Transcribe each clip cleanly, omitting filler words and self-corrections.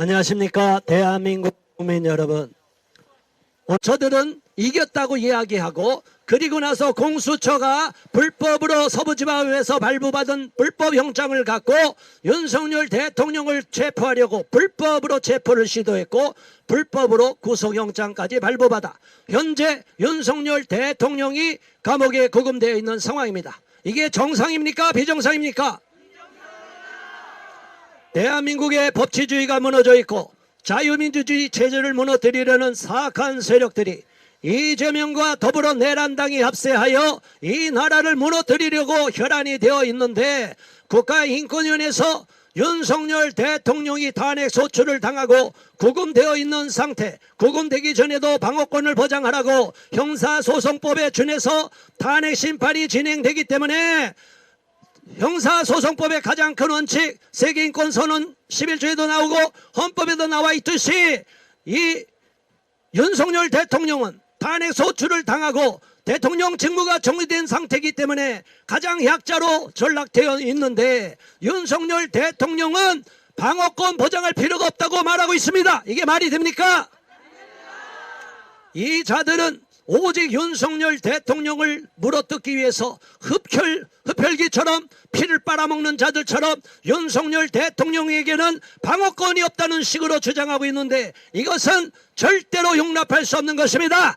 안녕하십니까 대한민국 국민 여러분. 저들은 이겼다고 이야기하고 그리고 나서 공수처가 불법으로 서부지방에서 발부받은 불법영장을 갖고 윤석열 대통령을 체포하려고 불법으로 체포를 시도했고 불법으로 구속영장까지 발부받아 현재 윤석열 대통령이 감옥에 구금되어 있는 상황입니다. 이게 정상입니까? 비정상입니까? 대한민국의 법치주의가 무너져 있고 자유민주주의 체제를 무너뜨리려는 사악한 세력들이 이재명과 더불어 내란당이 합세하여 이 나라를 무너뜨리려고 혈안이 되어 있는데 국가인권위원회에서 윤석열 대통령이 탄핵 소추를 당하고 구금되어 있는 상태, 구금되기 전에도 방어권을 보장하라고 형사소송법에 준해서 탄핵 심판이 진행되기 때문에 형사소송법의 가장 큰 원칙 세계인권선언 11조에도 나오고 헌법에도 나와 있듯이 이 윤석열 대통령은 탄핵 소추를 당하고 대통령 직무가 정리된 상태이기 때문에 가장 약자로 전락되어 있는데 윤석열 대통령은 방어권 보장할 필요가 없다고 말하고 있습니다. 이게 말이 됩니까? 이 자들은 오직 윤석열 대통령을 물어뜯기 위해서 흡혈귀처럼 피를 빨아먹는 자들처럼 윤석열 대통령에게는 방어권이 없다는 식으로 주장하고 있는데 이것은 절대로 용납할 수 없는 것입니다.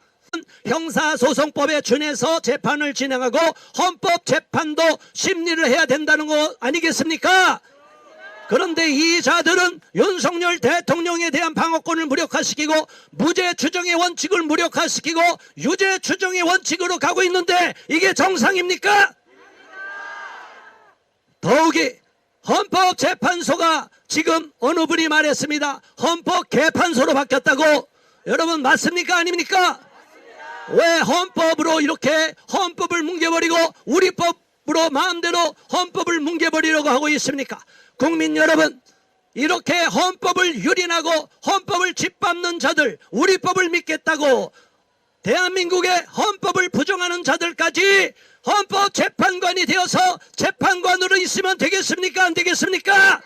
형사소송법에 준해서 재판을 진행하고 헌법재판도 심리를 해야 된다는 거 아니겠습니까? 그런데 이 자들은 윤석열 대통령에 대한 방어권을 무력화시키고 무죄 추정의 원칙을 무력화시키고 유죄 추정의 원칙으로 가고 있는데 이게 정상입니까? 더욱이 헌법재판소가 지금 어느 분이 말했습니다. 헌법개판소로 바뀌었다고. 여러분 맞습니까? 아닙니까? 왜 헌법으로 이렇게 헌법을 뭉개버리고 우리 법으로 마음대로 헌법을 뭉개버리려고 하고 있습니까? 국민 여러분, 이렇게 헌법을 유린하고 헌법을 짓밟는 자들, 우리 법을 믿겠다고 대한민국의 헌법을 부정하는 자들까지 헌법재판관이 되어서 재판관으로 있으면 되겠습니까? 안 되겠습니까?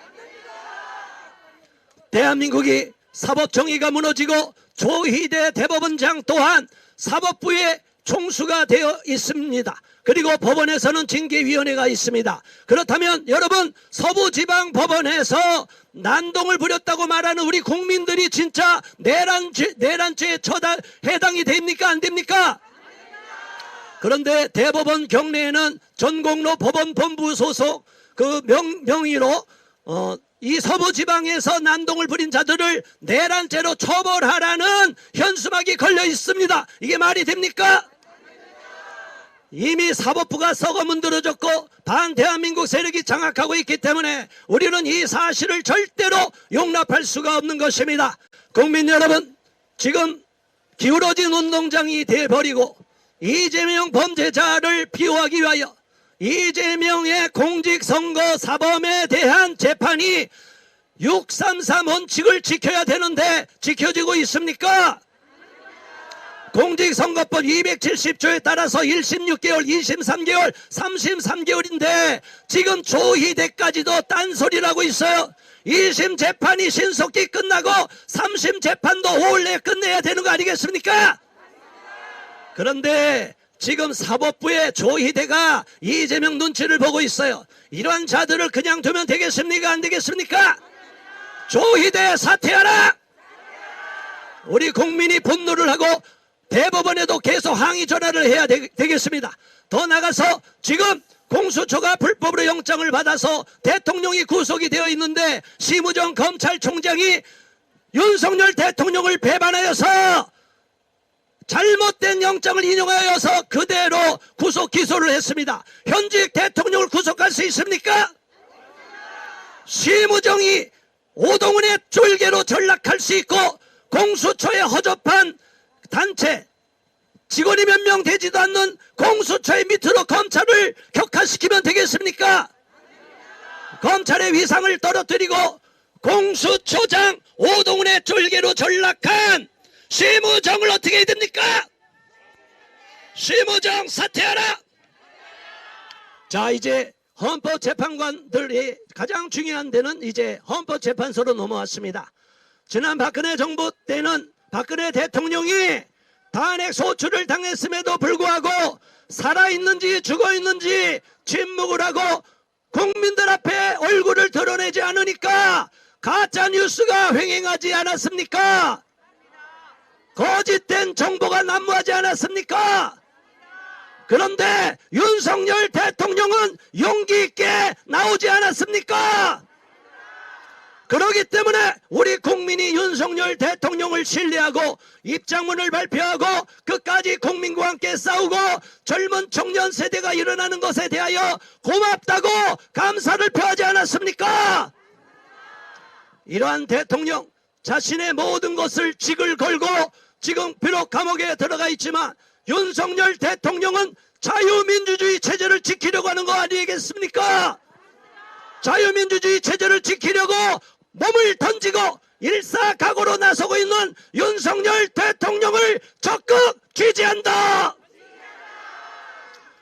대한민국이 사법정의가 무너지고 조희대 대법원장 또한 사법부의 총수가 되어 있습니다. 그리고 법원에서는 징계위원회가 있습니다. 그렇다면 여러분 서부지방법원에서 난동을 부렸다고 말하는 우리 국민들이 진짜 내란죄에 해당이 됩니까? 안 됩니까? 그런데 대법원 경내에는 전공로 법원본부 소속 그 명의로 이 서부지방에서 난동을 부린 자들을 내란죄로 처벌하라는 현수막이 걸려 있습니다. 이게 말이 됩니까? 이미 사법부가 썩어 문드러졌고 반대한민국 세력이 장악하고 있기 때문에 우리는 이 사실을 절대로 용납할 수가 없는 것입니다. 국민 여러분, 지금 기울어진 운동장이 돼버리고 이재명 범죄자를 비호하기 위하여 이재명의 공직선거 사범에 대한 재판이 633 원칙을 지켜야 되는데 지켜지고 있습니까? 공직선거법 270조에 따라서 1심 6개월, 2심 3개월, 3심 3개월인데 지금 조희대까지도 딴소리라고 있어요. 2심 재판이 신속히 끝나고 3심 재판도 5월 내에 끝내야 되는 거 아니겠습니까? 그런데 지금 사법부의 조희대가 이재명 눈치를 보고 있어요. 이러한 자들을 그냥 두면 되겠습니까? 안 되겠습니까? 조희대 사퇴하라! 우리 국민이 분노를 하고 대법원에도 계속 항의 전화를 해야 되겠습니다. 더 나가서 지금 공수처가 불법으로 영장을 받아서 대통령이 구속이 되어 있는데 심우정 검찰총장이 윤석열 대통령을 배반하여서 잘못된 영장을 인용하여서 그대로 구속 기소를 했습니다. 현직 대통령을 구속할 수 있습니까? 심우정이 오동훈의 쫄개로 전락할 수 있고 공수처에 허접한 단체 직원이 몇 명 되지도 않는 공수처의 밑으로 검찰을 격화시키면 되겠습니까? 검찰의 위상을 떨어뜨리고 공수처장 오동훈의 쫄개로 전락한 심우정을 어떻게 해야 됩니까? 심우정 사퇴하라! 자, 이제 헌법재판관들이 가장 중요한 데는 이제 헌법재판소로 넘어왔습니다. 지난 박근혜 정부 때는 박근혜 대통령이 탄핵 소추를 당했음에도 불구하고 살아있는지 죽어있는지 침묵을 하고 국민들 앞에 얼굴을 드러내지 않으니까 가짜뉴스가 횡행하지 않았습니까? 거짓된 정보가 난무하지 않았습니까? 그런데 윤석열 대통령은 용기 있게 나오지 않았습니까? 그렇기 때문에 우리 국민이 윤석열 대통령을 신뢰하고 입장문을 발표하고 끝까지 국민과 함께 싸우고 젊은 청년 세대가 일어나는 것에 대하여 고맙다고 감사를 표하지 않았습니까? 이러한 대통령 자신의 모든 것을 직을 걸고 지금 비록 감옥에 들어가 있지만 윤석열 대통령은 자유민주주의 체제를 지키려고 하는 거 아니겠습니까? 자유민주주의 체제를 지키려고 몸을 던지고 일사각오로 나서고 있는 윤석열 대통령을 적극 지지한다.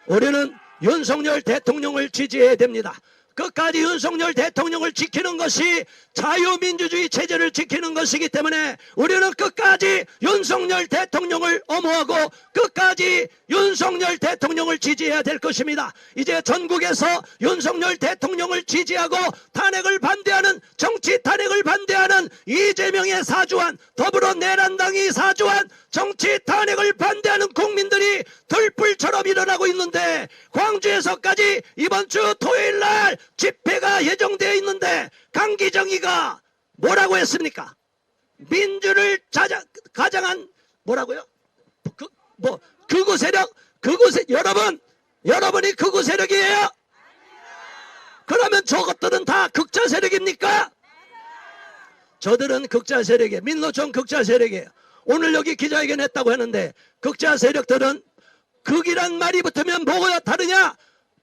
우리는 윤석열 대통령을 지지해야 됩니다. 끝까지 윤석열 대통령을 지키는 것이 자유민주주의 체제를 지키는 것이기 때문에 우리는 끝까지 윤석열 대통령을 엄호하고 끝까지 윤석열 대통령을 지지해야 될 것입니다. 이제 전국에서 윤석열 대통령을 지지하고 탄핵을 반대하는 정치 탄핵을 반대하는 이재명의 사주한 더불어내란당이 사주한 정치 탄핵을 반대하는 국민들이 들불처럼 일어나고 있는데 광주에서까지 이번 주 토요일 날 집회가 예정되어 있는데 강기정이가 뭐라고 했습니까? 민주를 가장한 뭐라고요? 극우 세력, 여러분이 극우 세력이에요? 그러면 저것들은 다 극자 세력입니까? 저들은 극자 세력이에요. 민노총 극자 세력이에요. 오늘 여기 기자회견 했다고 하는데 극자 세력들은 극이란 말이 붙으면 뭐가 다르냐?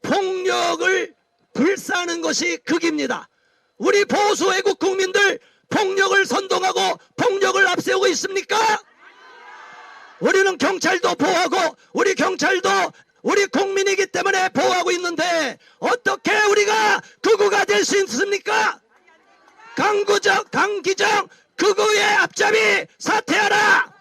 폭력을 불사하는 것이 극입니다. 우리 보수 애국 국민들 폭력을 선동하고 폭력을 앞세우고 있습니까? 우리는 경찰도 보호하고 우리 경찰도 우리 국민이기 때문에 보호하고 있는데 어떻게 우리가 극우가 될 수 있습니까? 강기정 극우의 앞잡이 사퇴하라!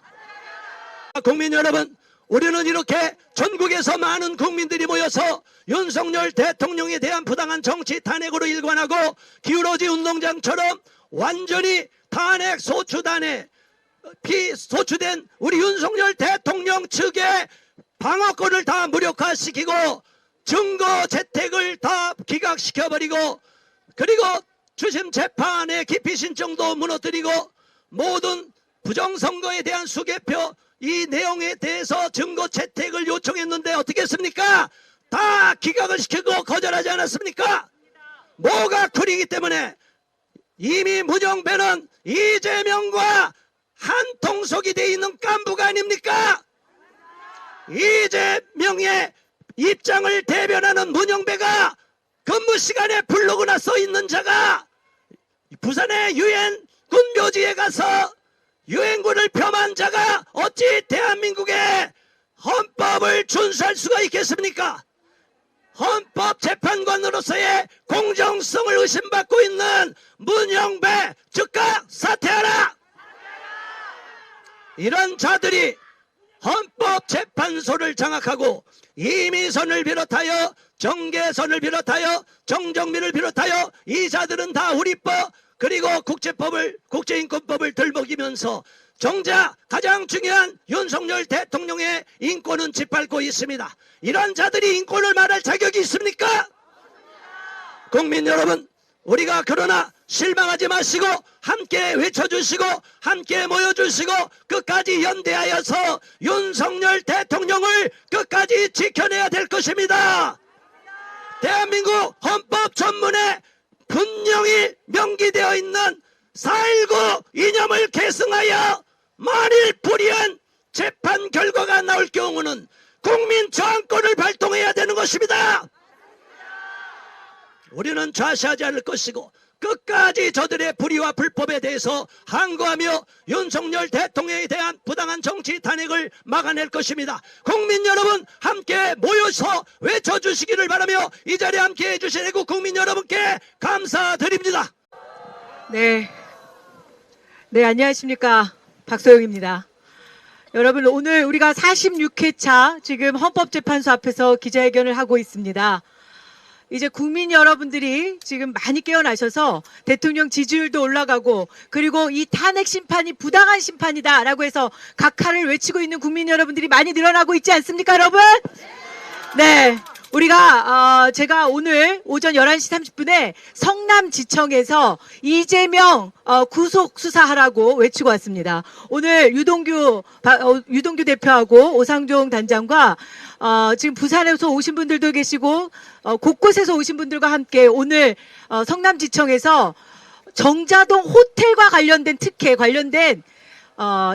국민 여러분, 우리는 이렇게 전국에서 많은 국민들이 모여서 윤석열 대통령에 대한 부당한 정치 탄핵으로 일관하고 기울어지 운동장처럼 완전히 탄핵 소추단에 피소추된 우리 윤석열 대통령 측의 방어권을 다 무력화시키고 증거 재택을 다 기각시켜버리고 그리고 주심 재판의 기피 신청도 무너뜨리고 모든 부정선거에 대한 수개표 이 내용에 대해서 증거 채택을 요청했는데 어떻게 했습니까? 다 기각을 시키고 거절하지 않았습니까? 뭐가 쿨이기 때문에 이미 문영배는 이재명과 한 통속이 돼 있는 깐부가 아닙니까? 이재명의 입장을 대변하는 문영배가 근무 시간에 블로그나 써 있는 자가 부산의 유엔군 묘지에 가서 유엔군을 폄한 자가 어찌 대한민국의 헌법을 준수할 수가 있겠습니까? 헌법재판관으로서의 공정성을 의심받고 있는 문영배 즉각 사퇴하라! 이런 자들이 헌법재판소를 장악하고 이미선을 비롯하여 정계선을 비롯하여 정정민을 비롯하여 이 자들은 다 우리법 그리고 국제인권법을 들먹이면서 정작 가장 중요한 윤석열 대통령의 인권은 짓밟고 있습니다. 이런 자들이 인권을 말할 자격이 있습니까? 국민 여러분, 우리가 그러나 실망하지 마시고 함께 외쳐주시고 함께 모여주시고 끝까지 연대하여서 윤석열 대통령을 끝까지 지켜내야 될 것입니다. 대한민국 헌법 전문에 분명히 명기되어 있는 4.19 이념을 계승하여 만일 불이한 재판 결과가 나올 경우는 국민 저항권을 발동해야 되는 것입니다. 우리는 좌시하지 않을 것이고 끝까지 저들의 불의와 불법에 대해서 항거하며 윤석열 대통령에 대한 부당한 정치 탄핵을 막아낼 것입니다. 국민 여러분 함께 모여서 외쳐주시기를 바라며 이 자리에 함께해 주신 애국 국민 여러분께 감사드립니다. 네. 네, 안녕하십니까. 박소영입니다. 여러분, 오늘 우리가 46회차 지금 헌법재판소 앞에서 기자회견을 하고 있습니다. 이제 국민 여러분들이 지금 많이 깨어나셔서 대통령 지지율도 올라가고, 그리고 이 탄핵 심판이 부당한 심판이다라고 해서 각하를 외치고 있는 국민 여러분들이 많이 늘어나고 있지 않습니까, 여러분? 네. 우리가 제가 오늘 오전 11시 30분에 성남지청에서 이재명 구속 수사하라고 외치고 왔습니다. 오늘 유동규 대표하고 오상종 단장과 지금 부산에서 오신 분들도 계시고 곳곳에서 오신 분들과 함께 오늘 성남지청에서 정자동 호텔과 관련된 특혜 관련된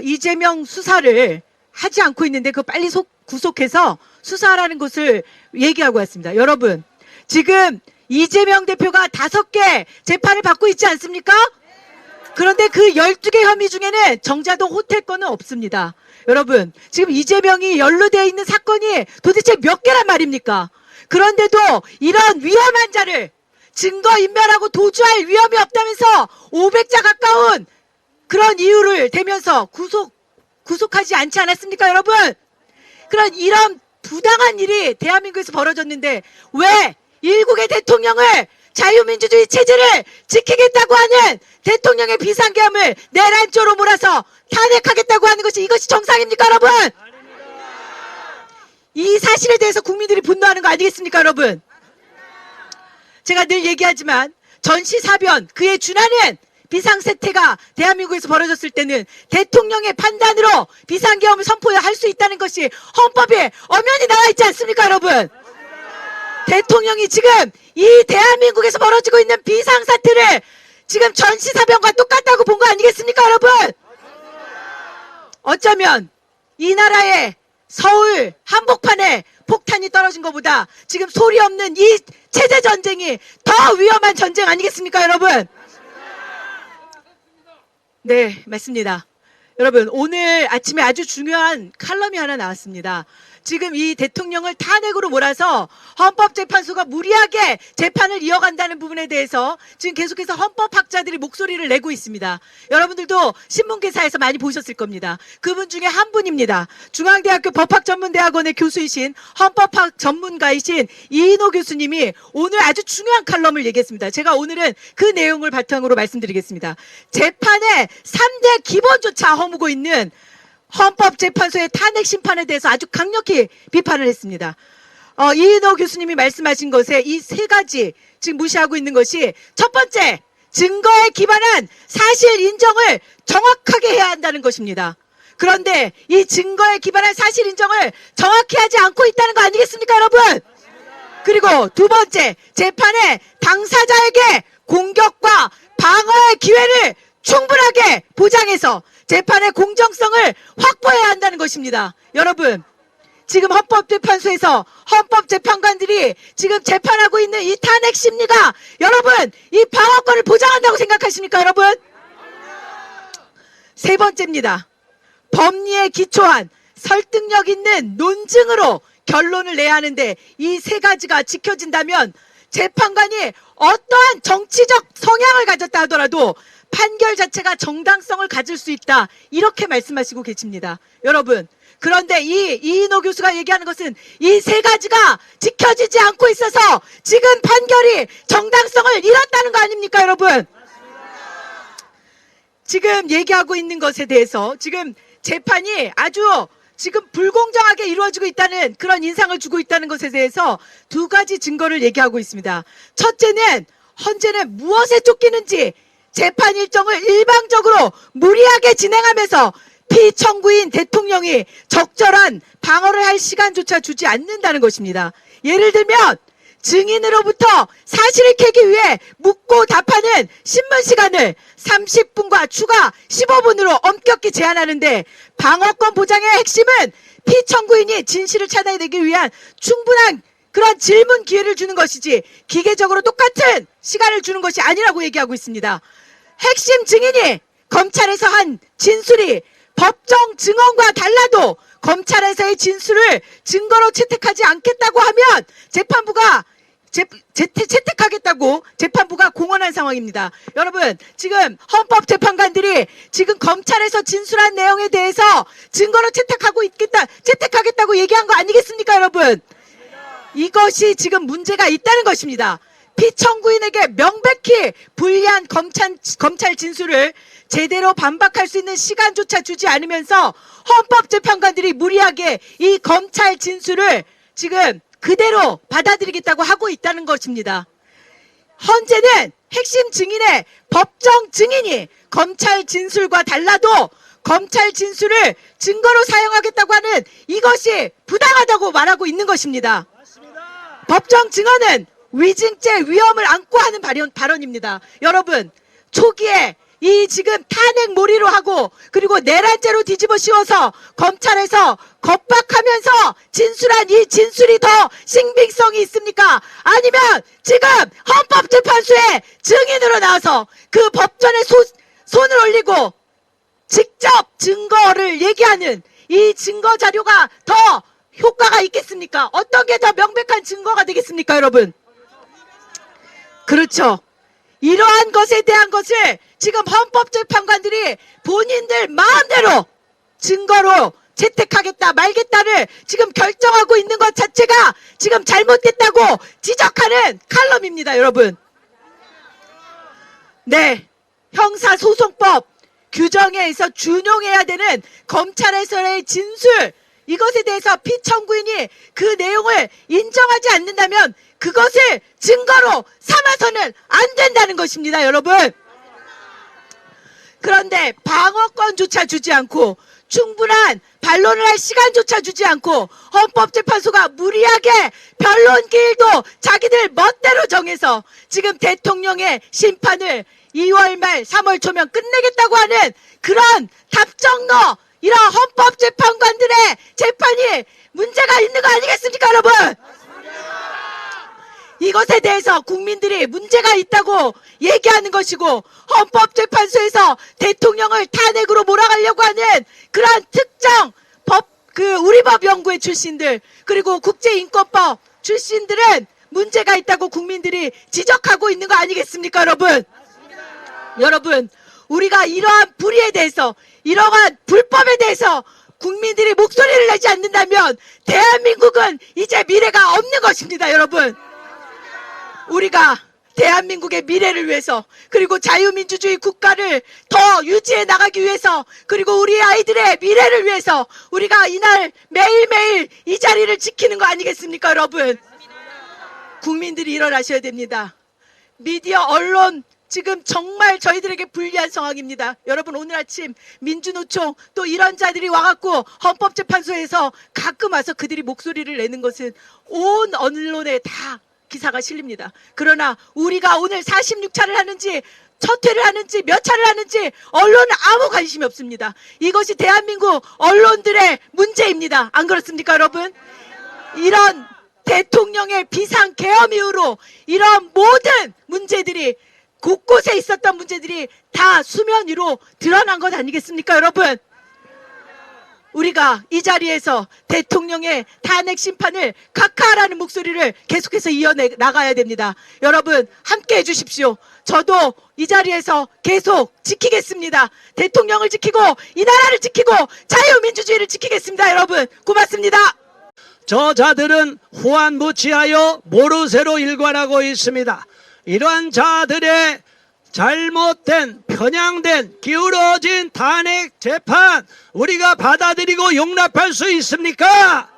이재명 수사를 하지 않고 있는데 그거 빨리 구속해서 수사하라는 것을 얘기하고 왔습니다. 여러분, 지금 이재명 대표가 5개 재판을 받고 있지 않습니까? 그런데 그 12개 혐의 중에는 정자동 호텔 건은 없습니다. 여러분, 지금 이재명이 연루되어 있는 사건이 도대체 몇 개란 말입니까? 그런데도 이런 위험한 자를 증거인멸하고 도주할 위험이 없다면서 500자 가까운 그런 이유를 대면서 구속하지 않지 않았습니까, 여러분? 그런 이런 부당한 일이 대한민국에서 벌어졌는데 왜 일국의 대통령을 자유민주주의 체제를 지키겠다고 하는 대통령의 비상계엄을 내란조로 몰아서 탄핵하겠다고 하는 것이 이것이 정상입니까, 여러분? 이 사실에 대해서 국민들이 분노하는 거 아니겠습니까, 여러분? 제가 늘 얘기하지만 전시사변 그에 준하는 비상사태가 대한민국에서 벌어졌을 때는 대통령의 판단으로 비상계엄을 선포할 수 있다는 것이 헌법에 엄연히 나와 있지 않습니까, 여러분? 대통령이 지금 이 대한민국에서 벌어지고 있는 비상사태를 지금 전시사변과 똑같다고 본 거 아니겠습니까, 여러분? 어쩌면 이 나라의 서울 한복판에 폭탄이 떨어진 것보다 지금 소리 없는 이 체제 전쟁이 더 위험한 전쟁 아니겠습니까, 여러분? 네, 맞습니다. 여러분, 오늘 아침에 아주 중요한 칼럼이 하나 나왔습니다. 지금 이 대통령을 탄핵으로 몰아서 헌법재판소가 무리하게 재판을 이어간다는 부분에 대해서 지금 계속해서 헌법학자들이 목소리를 내고 있습니다. 여러분들도 신문기사에서 많이 보셨을 겁니다. 그분 중에 한 분입니다. 중앙대학교 법학전문대학원의 교수이신 헌법학 전문가이신 이인호 교수님이 오늘 아주 중요한 칼럼을 얘기했습니다. 제가 오늘은 그 내용을 바탕으로 말씀드리겠습니다. 재판의 3대 기본조차 허무고 있는 헌법재판소의 탄핵 심판에 대해서 아주 강력히 비판을 했습니다. 이인호 교수님이 말씀하신 것에 이 3가지 지금 무시하고 있는 것이 첫 번째, 증거에 기반한 사실 인정을 정확하게 해야 한다는 것입니다. 그런데 이 증거에 기반한 사실 인정을 정확히 하지 않고 있다는 거 아니겠습니까, 여러분? 그리고 두 번째, 재판에 당사자에게 공격과 방어의 기회를 충분하게 보장해서 재판의 공정성을 확보해야 한다는 것입니다. 여러분, 지금 헌법재판소에서 헌법재판관들이 지금 재판하고 있는 이 탄핵 심리가 여러분, 이 방어권을 보장한다고 생각하십니까, 여러분? 세 번째입니다. 법리에 기초한 설득력 있는 논증으로 결론을 내야 하는데 이 3가지가 지켜진다면 재판관이 어떠한 정치적 성향을 가졌다 하더라도 판결 자체가 정당성을 가질 수 있다. 이렇게 말씀하시고 계십니다. 여러분, 그런데 이인호 교수가 얘기하는 것은 이 3가지가 지켜지지 않고 있어서 지금 판결이 정당성을 잃었다는 거 아닙니까, 여러분? 지금 얘기하고 있는 것에 대해서 지금 재판이 아주 지금 불공정하게 이루어지고 있다는 그런 인상을 주고 있다는 것에 대해서 2가지 증거를 얘기하고 있습니다. 첫째는 헌재는 무엇에 쫓기는지 재판 일정을 일방적으로 무리하게 진행하면서 피청구인 대통령이 적절한 방어를 할 시간조차 주지 않는다는 것입니다. 예를 들면 증인으로부터 사실을 캐기 위해 묻고 답하는 신문 시간을 30분과 추가 15분으로 엄격히 제한하는데 방어권 보장의 핵심은 피청구인이 진실을 찾아내기 위한 충분한 그런 질문 기회를 주는 것이지 기계적으로 똑같은 시간을 주는 것이 아니라고 얘기하고 있습니다. 핵심 증인이 검찰에서 한 진술이 법정 증언과 달라도 검찰에서의 진술을 증거로 채택하지 않겠다고 하면 재판부가 채택하겠다고 재판부가 공언한 상황입니다. 여러분, 지금 헌법재판관들이 지금 검찰에서 진술한 내용에 대해서 증거로 채택하겠다고 얘기한 거 아니겠습니까, 여러분? 이것이 지금 문제가 있다는 것입니다. 피청구인에게 명백히 불리한 검찰 진술을 제대로 반박할 수 있는 시간조차 주지 않으면서 헌법재판관들이 무리하게 이 검찰 진술을 지금 그대로 받아들이겠다고 하고 있다는 것입니다. 현재는 핵심 증인의 법정 증인이 검찰 진술과 달라도 검찰 진술을 증거로 사용하겠다고 하는 이것이 부당하다고 말하고 있는 것입니다. 법정 증언은 위증죄 위험을 안고 하는 발언입니다. 여러분, 초기에 이 지금 탄핵 몰이로 하고 그리고 내란죄로 뒤집어 씌워서 검찰에서 겁박하면서 진술한 이 진술이 더 신빙성이 있습니까? 아니면 지금 헌법재판소에 증인으로 나와서 그 법전에 손을 올리고 직접 증거를 얘기하는 이 증거 자료가 더 효과가 있겠습니까? 어떤 게 더 명백한 증거가 되겠습니까, 여러분? 그렇죠. 이러한 것에 대한 것을 지금 헌법재판관들이 본인들 마음대로 증거로 채택하겠다 말겠다를 지금 결정하고 있는 것 자체가 지금 잘못됐다고 지적하는 칼럼입니다, 여러분. 네, 형사소송법 규정에 의해서 준용해야 되는 검찰에서의 진술, 이것에 대해서 피청구인이 그 내용을 인정하지 않는다면 그것을 증거로 삼아서는 안 된다는 것입니다, 여러분. 그런데 방어권조차 주지 않고 충분한 반론을 할 시간조차 주지 않고 헌법재판소가 무리하게 변론 기일도 자기들 멋대로 정해서 지금 대통령의 심판을 2월 말 3월 초면 끝내겠다고 하는 그런 답정너, 이런 헌법재판관들의 재판이 문제가 있는 거 아니겠습니까, 여러분? 이것에 대해서 국민들이 문제가 있다고 얘기하는 것이고 헌법재판소에서 대통령을 탄핵으로 몰아가려고 하는 그러한 특정 우리법 연구회 출신들 그리고 국제인권법 출신들은 문제가 있다고 국민들이 지적하고 있는 거 아니겠습니까, 여러분? 여러분, 우리가 이러한 불의에 대해서 이러한 불법에 대해서 국민들이 목소리를 내지 않는다면 대한민국은 이제 미래가 없는 것입니다, 여러분. 우리가 대한민국의 미래를 위해서 그리고 자유민주주의 국가를 더 유지해 나가기 위해서 그리고 우리 아이들의 미래를 위해서 우리가 이날 매일매일 이 자리를 지키는 거 아니겠습니까, 여러분? 국민들이 일어나셔야 됩니다. 미디어, 언론 지금 정말 저희들에게 불리한 상황입니다. 여러분, 오늘 아침 민주노총 또 이런 자들이 와갖고 헌법재판소에서 가끔 와서 그들이 목소리를 내는 것은 온 언론에 다 기사가 실립니다. 그러나 우리가 오늘 46차를 하는지 첫 회를 하는지 몇 차를 하는지 언론은 아무 관심이 없습니다. 이것이 대한민국 언론들의 문제입니다. 안 그렇습니까, 여러분? 이런 대통령의 비상계엄 이후로 이런 모든 문제들이 곳곳에 있었던 문제들이 다 수면 위로 드러난 것 아니겠습니까, 여러분? 우리가 이 자리에서 대통령의 탄핵 심판을 각하하라는 목소리를 계속해서 이어나가야 됩니다. 여러분, 함께 해주십시오. 저도 이 자리에서 계속 지키겠습니다. 대통령을 지키고 이 나라를 지키고 자유민주주의를 지키겠습니다. 여러분, 고맙습니다. 저자들은 후한무치하여 모르쇠로 일관하고 있습니다. 이러한 자들의 잘못된, 편향된, 기울어진 탄핵 재판 우리가 받아들이고 용납할 수 있습니까?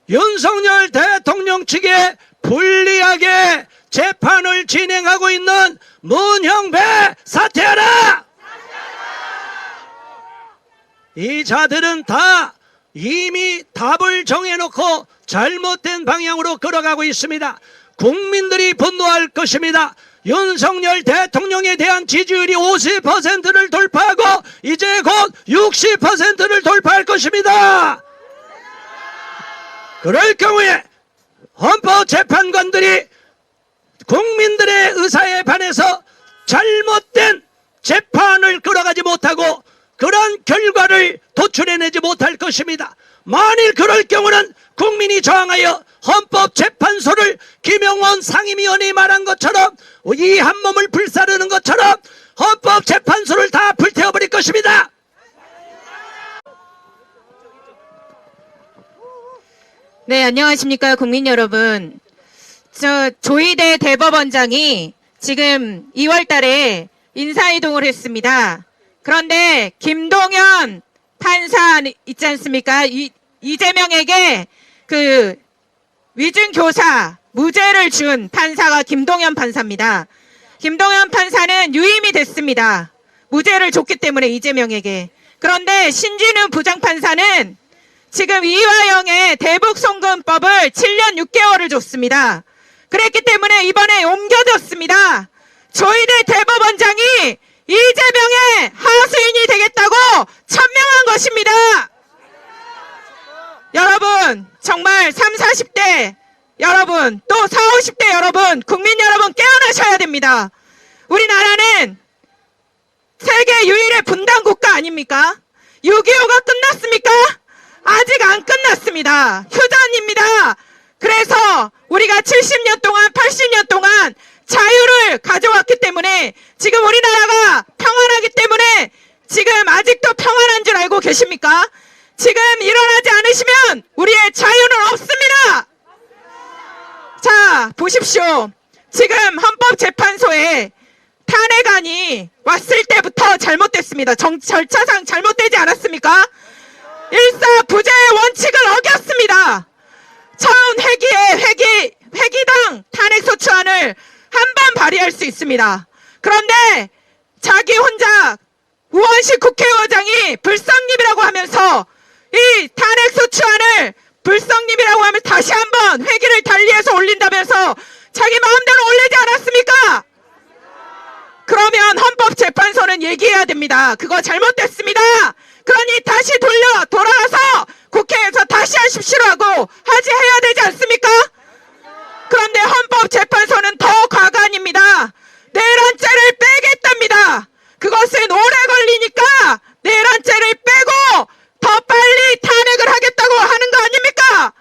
윤석열 대통령 측에 불리하게 재판을 진행하고 있는 문형배 사퇴하라! 이 자들은 다 이미 답을 정해놓고 잘못된 방향으로 걸어가고 있습니다. 국민들이 분노할 것입니다. 윤석열 대통령에 대한 지지율이 50%를 돌파하고 이제 곧 60%를 돌파할 것입니다. 그럴 경우에 헌법재판관들이 국민들의 의사에 반해서 잘못된 재판을 끌어가지 못하고 그런 결과를 도출해내지 못할 것입니다. 만일 그럴 경우는 국민이 저항하여 헌법재판소를 김영원 상임위원이 말한 것처럼 이 한 몸을 불사르는 것처럼 헌법재판소를 다 불태워버릴 것입니다. 네, 안녕하십니까, 국민 여러분. 조희대 대법원장이 지금 2월 달에 인사이동을 했습니다. 그런데 김동연 판사 있지 않습니까? 이재명에게 그 위증교사 무죄를 준 판사가 김동연 판사입니다. 김동연 판사는 유임이 됐습니다. 무죄를 줬기 때문에 이재명에게. 그런데 신진우 부장판사는 지금 이화영의 대북송금법을 7년 6개월을 줬습니다. 그랬기 때문에 이번에 옮겨졌습니다. 조희대 대법원장이 이재명의 하수인이 되겠다고 천명한 것입니다. 여러분, 정말 30, 40대 여러분, 또 40, 50대 여러분, 국민 여러분 깨어나셔야 됩니다. 우리나라는 세계 유일의 분단 국가 아닙니까? 6.25가 끝났습니까? 아직 안 끝났습니다. 휴전입니다. 그래서 우리가 70년 동안 80년 동안 자유를 가져왔기 때문에 지금 우리나라가 평안하기 때문에 지금 아직도 평안한 줄 알고 계십니까? 지금 일어나지 않으시면 우리의 자유는 없습니다. 자, 보십시오. 지금 헌법재판소에 탄핵안이 왔을 때부터 잘못됐습니다. 절차상 잘못되지 않았습니까? 일사부재의 원칙을 어겼습니다. 처음 회기당 탄핵소추안을 한 번 발의할 수 있습니다. 그런데 자기 혼자 우원식 국회의장이 불성립이라고 하면서 이 탄핵소추안을 불성립이라고 하면 다시 한번 회기를 달리해서 올린다면서 자기 마음대로 올리지 않았습니까? 그러면 헌법재판소는 얘기해야 됩니다. 그거 잘못됐습니다. 그러니 다시 돌아가서 국회에서 다시 하십시오라고 하지해야 되지 않습니까? 그런데 헌법재판소는 더 과간입니다. 내란죄를 빼겠답니다. 그것은 오래 걸리니까 내란죄를 빼고 더 빨리 탄핵을 하겠다고 하는 거 아닙니까?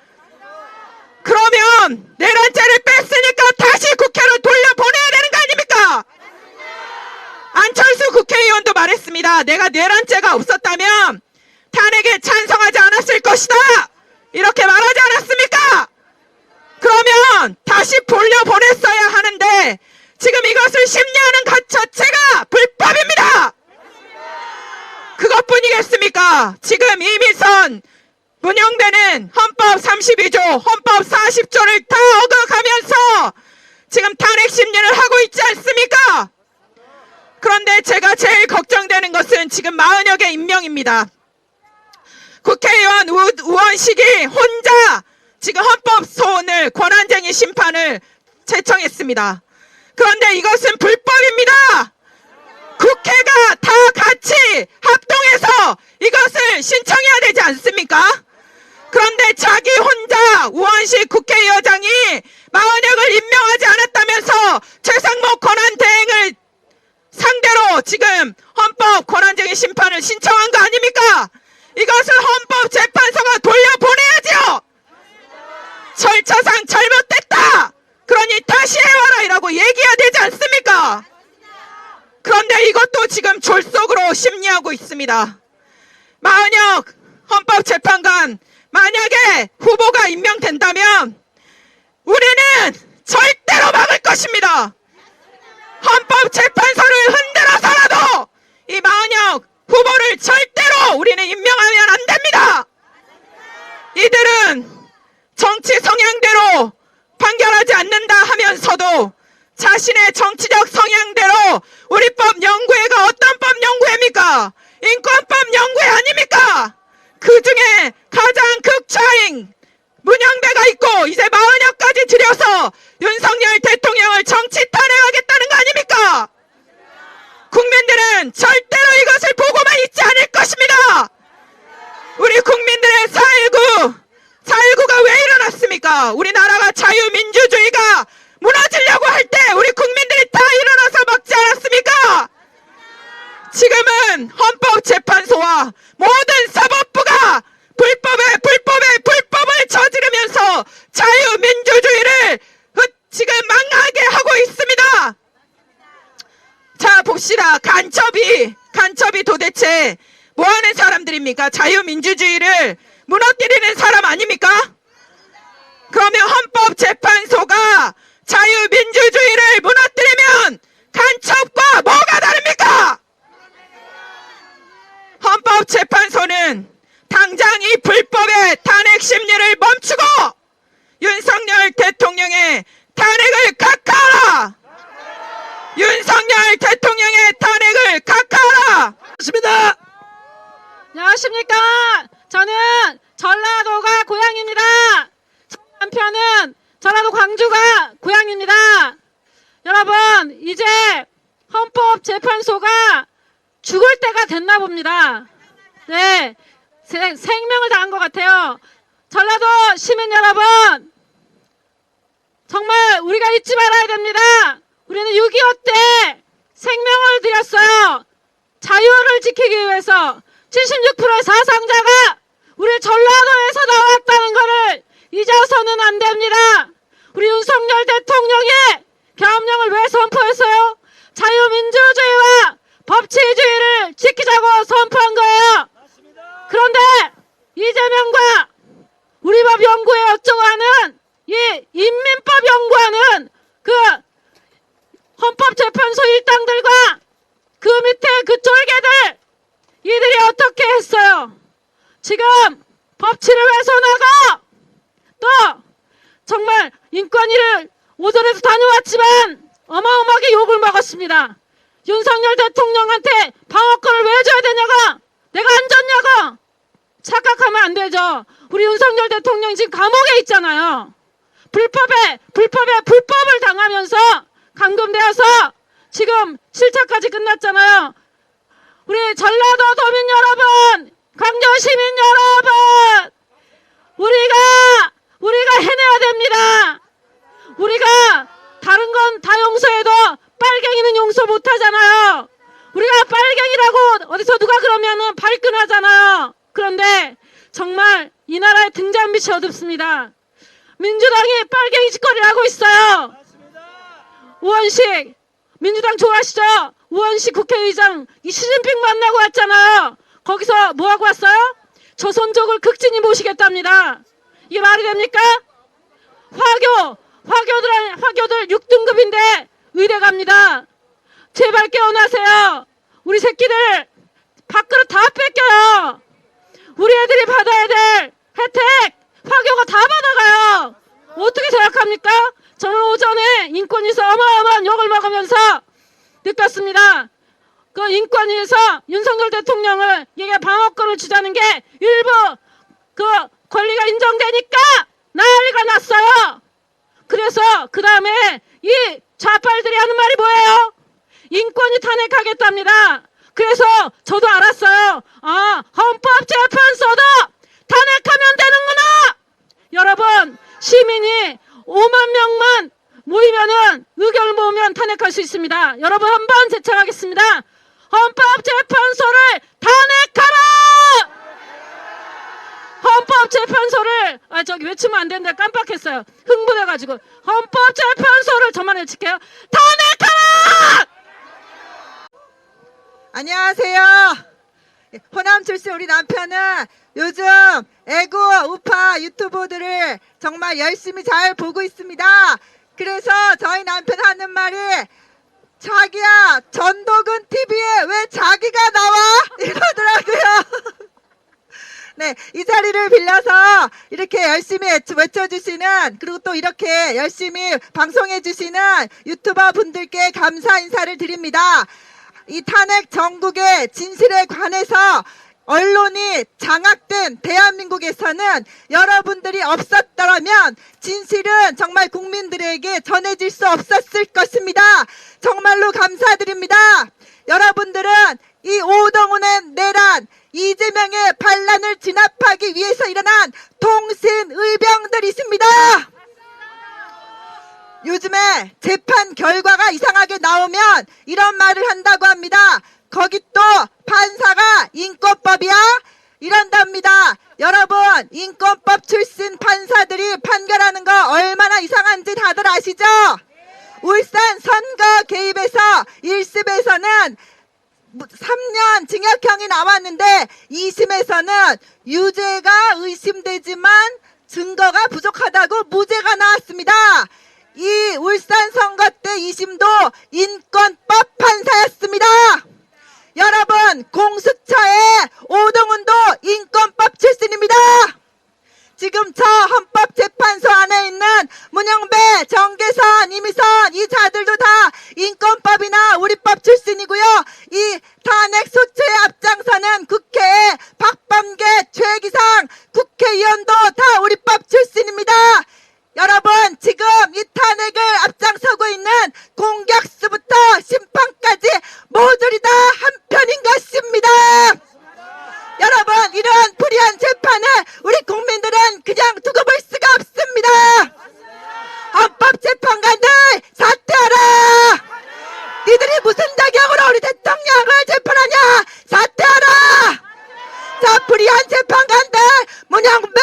그러면 내란죄를 뺐으니까 다시 국회로 돌려보내야 되는 거 아닙니까? 안철수 국회의원도 말했습니다. 내가 내란죄가 없었다면 탄핵에 찬성하지 않았을 것이다. 이렇게 말하지 않았습니까? 그러면 다시 돌려보냈어야 하는데 지금 이것을 심리하는 것 자체가 불법입니다. 그것뿐이겠습니까? 지금 이미선 문영배는 헌법 32조, 헌법 40조를 다 어겨가면서 지금 탄핵 심리를 하고 있지 않습니까? 그런데 제가 제일 걱정되는 것은 지금 40여 개 임명입니다. 국회의원 우원식이 혼자 지금 헌법소원을 권한쟁의 심판을 제청했습니다. 그런데 이것은 불법입니다. 국회가 다 같이 합동해서 이것을 신청해야 되지 않습니까? 그런데 자기 혼자 우원식 국회의장이 40역을 임명하지 않았다면서 최상목 권한대행을 상대로 지금 헌법 권한쟁의 심판을 신청한 거 아닙니까? 이것을 헌법재판소가 돌려보내야죠. 절차상 잘못됐다. 그러니 다시 해와라 이라고 얘기해야 되지 않습니까? 그런데 이것도 지금 졸속으로 심리하고 있습니다. 마은혁 헌법재판관 만약에 후보가 임명된다면 우리는 절대로 막을 것입니다. 헌법재판소를 흔들어서라도 이 마은혁 후보를 절대로 우리는 임명하면 안 됩니다. 이들은 정치 성향대로 판결하지 않는다 하면서도 자신의 정치적 성향대로 우리 법 연구회가 어떤 법 연구회입니까? 인권법 연구회 아닙니까? 그 중에 가장 극좌인 문영배가 있고 이제 40역까지 들여서 윤석열 대통령을 정치 탄핵하겠다는 거 아닙니까? 국민들은 절대로 이것을 보고만 있지 않을 것입니다. 우리 국민들의 4.19가 왜 일어났습니까? 우리나라가 자유민주주의가 무너지려고 할 때 우리 국민들이 다 일어나서 막지 않았습니까? 지금은 헌법재판소와 모든 사법부가 불법을 저지르면서 자유민주주의를 지금 망하게 하고 있습니다. 자, 봅시다. 간첩이 도대체 뭐 하는 사람들입니까? 자유민주주의를 무너뜨리는 사람 아닙니까? 그러면 헌법재판소가 자유민주주의를 무너뜨리면 간첩과 뭐가 다릅니까? 헌법재판소는 당장 이 불법의 탄핵 심리를 멈추고 윤석열 대통령의 탄핵을 각하하라! 윤석열 대통령의 탄핵을 각하하라! 맞습니다. 안녕하십니까. 저는 전라도가 고향입니다. 남편은 전라도 광주가 고향입니다. 여러분, 이제 헌법재판소가 죽을 때가 됐나 봅니다. 네, 생명을 다한 것 같아요. 전라도 시민 여러분, 정말 우리가 잊지 말아야 됩니다. 우리는 6.25 때 생명을 드렸어요. 자유를 지키기 위해서 76%의 사상자가 우리 전라도에서 나왔다는 것을 잊어서는 안 됩니다. 우리 윤석열 대통령이 계엄령을 왜 선포했어요? 자유민주주의와 법치주의를 지키자고 선포한 거예요. 그런데 이재명과 우리법 연구에 어쩌고 하는 이 인민법 연구하는 그 헌법재판소 일당들과 그 밑에 그 쫄개들 이들이 어떻게 했어요? 지금 법치를 훼손하고 또 정말 인권위를 오전에도 다녀왔지만 어마어마하게 욕을 먹었습니다. 윤석열 대통령한테 방어권을 왜 줘야 되냐고, 내가 안 줬냐고 착각하면 안 되죠. 우리 윤석열 대통령 지금 감옥에 있잖아요. 불법을 당하면서 감금되어서 지금 실차까지 끝났잖아요. 우리 전라도 도민 여러분, 광주 시민 여러분, 우리가 해내야 됩니다. 우리가 다른 건 다 용서해도 빨갱이는 용서 못 하잖아요. 우리가 빨갱이라고 어디서 누가 그러면은 발끈하잖아요. 그런데 정말 이 나라의 등잔빛이 어둡습니다. 민주당이 빨갱이 짓거리를 하고 있어요. 우원식, 민주당 좋아하시죠? 우원식 국회의장 이 시진핑 만나고 왔잖아요. 거기서 뭐하고 왔어요? 조선족을 극진히 모시겠답니다. 이게 말이 됩니까? 화교들 6등급인데 의대 갑니다. 제발 깨어나세요. 우리 새끼들 밥그릇 다 뺏겨요. 우리 애들이 받아야 될 혜택 화교가 다 받아가요. 어떻게 생각합니까? 저는 오전에 인권위에서 어마어마한 욕을 먹으면서 느꼈습니다. 그 인권위에서 윤석열 대통령을 이게 방어권을 주자는 게 일부 그 권리가 인정되니까 난리가 났어요. 그래서 그 다음에 이 좌빨들이 하는 말이 뭐예요? 인권위 탄핵하겠답니다. 그래서 저도 알았어요. 아, 헌법재판소도 탄핵하면 되는구나. 여러분, 시민이 5만 명만 모이면은 의견을 모으면 탄핵할 수 있습니다. 여러분 한번 제청하겠습니다. 헌법재판소를 탄핵하라! 헌법재판소를 저기 외치면 안 되는데 깜빡했어요. 흥분해가지고 헌법재판소를 저만 외칠게요. 탄핵하라! 안녕하세요. 호남 출신 우리 남편은 요즘 애국 우파 유튜버들을 정말 열심히 잘 보고 있습니다. 그래서 저희 남편 하는 말이 자기야 전도근 TV에 왜 자기가 나와? 이러더라고요. 네, 이 자리를 빌려서 이렇게 열심히 외쳐주시는, 그리고 또 이렇게 열심히 방송해주시는 유튜버 분들께 감사 인사를 드립니다. 이 탄핵 정국의 진실에 관해서 언론이 장악된 대한민국에서는 여러분들이 없었더라면 진실은 정말 국민들에게 전해질 수 없었을 것입니다. 정말로 감사드립니다. 여러분들은 이 오동훈의 내란, 이재명의 반란을 진압하기 위해서 일어난 통신의병들이십니다. 요즘에 재판 결과가 이상하게 나오면 이런 말을 한다고 합니다. 거기 또 판사가 인권법이야? 이런답니다. 여러분, 인권법 출신 판사들이 판결하는 거 얼마나 이상한지 다들 아시죠? 울산 선거 개입에서 1심에서는 3년 징역형이 나왔는데 2심에서는 유죄가 의심되지만 증거가 부족하다고 무죄가 나왔습니다. 이 울산 선거 때 2심도 인권법 판사였습니다. 여러분, 공수처의 오동훈도 인권법 출신입니다. 지금 저 헌법재판소 안에 있는 문영배, 정계선, 이미선 이 자들도 다 인권법이나 우리법 출신이고요. 이 탄핵 소추에 앞장서는 국회의 박범계, 최기상 국회의원도 다 우리법 출신입니다. 여러분, 지금 이 탄핵을 앞장서고 있는 공격수부터 심판까지 모두 다 한편인 것입니다. 여러분, 이런 불의한 재판을 우리 국민들은 그냥 두고 볼 수가 없습니다. 헌법재판관들 사퇴하라. 니들이 무슨 자격으로 우리 대통령을 재판하냐. 사퇴하라. 자, 불의한 재판관들 문영배,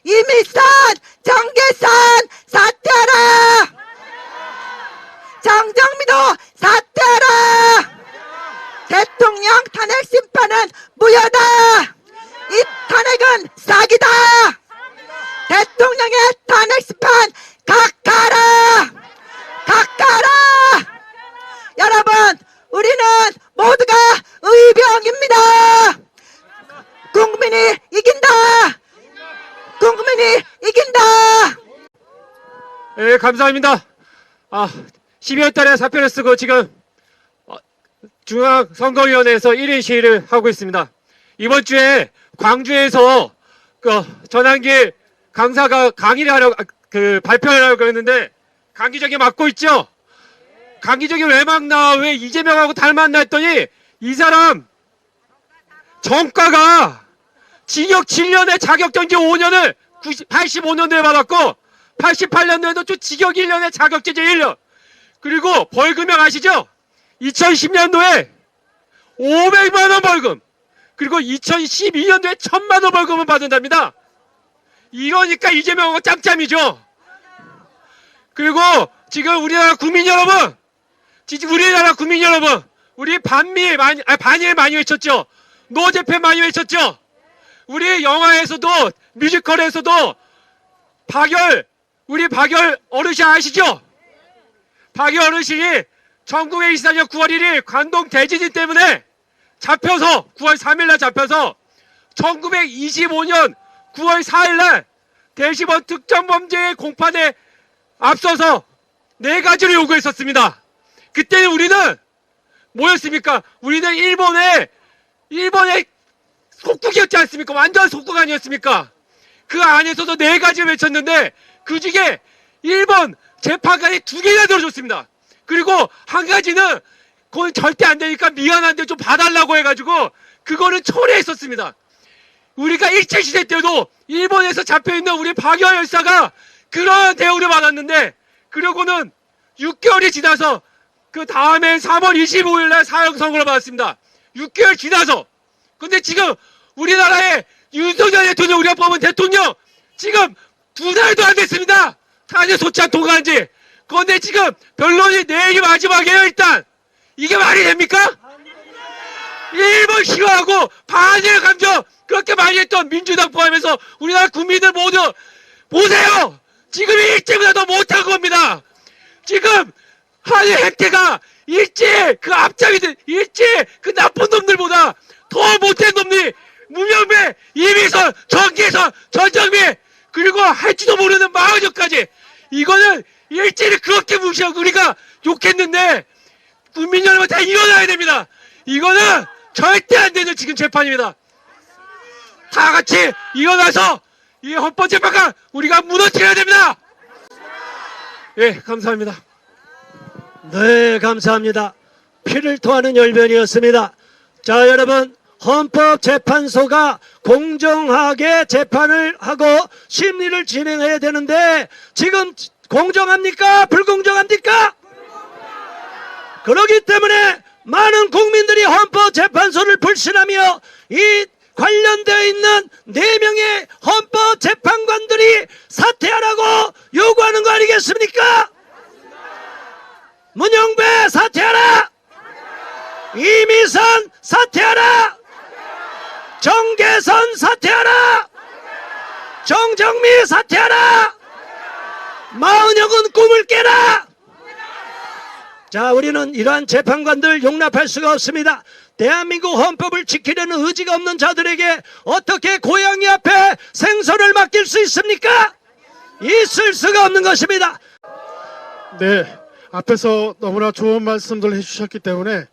이미선, 정계선 사퇴하라. 정정미도 사퇴하라. 대통령 탄핵 심판은 무효다. 이 탄핵은 사기다. 대통령의 탄핵 심판 각하라. 각하라. 여러분, 우리는 모두가 의병입니다. 국민이 이긴다. 국민이 이긴다. 예, 감사합니다. 12월 달에 사표를 쓰고 지금 중앙선거위원회에서 1인 시위를 하고 있습니다. 이번 주에 광주에서 전한길 강사가 강의를 하려고, 발표를 하려고 했는데, 강기정이 맡고 있죠? 강기정이 왜 막나? 왜 이재명하고 닮았나 했더니, 이 사람, 전과가 징역 7년에 자격정지 5년을 85년도에 받았고, 88년도에도 또 징역 1년에 자격정지 1년. 그리고 벌금형 아시죠? 2010년도에 500만원 벌금, 그리고 2012년도에 1000만원 벌금을 받는답니다. 이러니까 이재명하고 짬짬이죠. 그리고 지금 우리나라 국민 여러분, 우리 반일 많이 외쳤죠. 노재팬 많이 외쳤죠. 우리 영화에서도, 뮤지컬에서도 우리 박열 어르신 아시죠? 박열 어르신이 1924년 9월 1일 관동 대지진 때문에 잡혀서 9월 3일날 잡혀서 1925년 9월 4일날 대시번 특정범죄의 공판에 앞서서 4가지를 요구했었습니다. 그때는 우리는 뭐였습니까? 우리는 일본의 속국이었지 않습니까? 완전 속국 아니었습니까? 그 안에서도 4가지를 외쳤는데 그 중에 일본 재판관이 2개나 들어줬습니다. 그리고 한 가지는 그건 절대 안 되니까 미안한데 좀 봐달라고 해가지고 그거는 철회했었습니다. 우리가 일제시대 때도 일본에서 잡혀있는 우리 박열 열사가 그런 대우를 받았는데, 그러고는 6개월이 지나서 그 다음엔 3월 25일날 사형 선고를 받았습니다. 6개월 지나서. 근데 지금 우리나라의 윤석열 대통령, 우리가 뽑은 대통령 지금 2달도 안 됐습니다. 탄핵 소추안 통과한 지. 그런데 지금 변론이 내일이 마지막이에요. 일단 이게 말이 됩니까? 일본 싫어하고 반일 감정 그렇게 많이 했던 민주당 포함해서 우리나라 국민들 모두 보세요. 지금 일제보다 더 못한 겁니다. 지금 한일 핵태가 일제 그 앞장이들, 일제 그 나쁜 놈들보다 더 못한 놈들이 문영배, 이미선, 정계선, 전정민, 그리고 할지도 모르는 마흔여까지. 이거는 일제를 그렇게 무시하고 우리가 욕했는데 국민 여러분 다 일어나야 됩니다. 이거는 절대 안 되는 지금 재판입니다. 다 같이 일어나서 이 헌법재판관 우리가 무너뜨려야 됩니다. 예, 감사합니다. 네, 감사합니다. 피를 토하는 열변이었습니다. 자, 여러분, 헌법재판소가 공정하게 재판을 하고 심리를 진행해야 되는데 지금 공정합니까? 불공정합니까? 그렇기 때문에 많은 국민들이 헌법재판소를 불신하며 이 관련되어 있는 4명의 헌법재판관들이 사퇴하라고 요구하는 거 아니겠습니까? 문영배 사퇴하라! 이미선 사퇴하라! 정계선 사퇴하라! 정정미 사퇴하라! 마은혁은 꿈을 깨라! 자, 우리는 이러한 재판관들 용납할 수가 없습니다. 대한민국 헌법을 지키려는 의지가 없는 자들에게 어떻게 고양이 앞에 생선을 맡길 수 있습니까? 있을 수가 없는 것입니다. 네, 앞에서 너무나 좋은 말씀들 해주셨기 때문에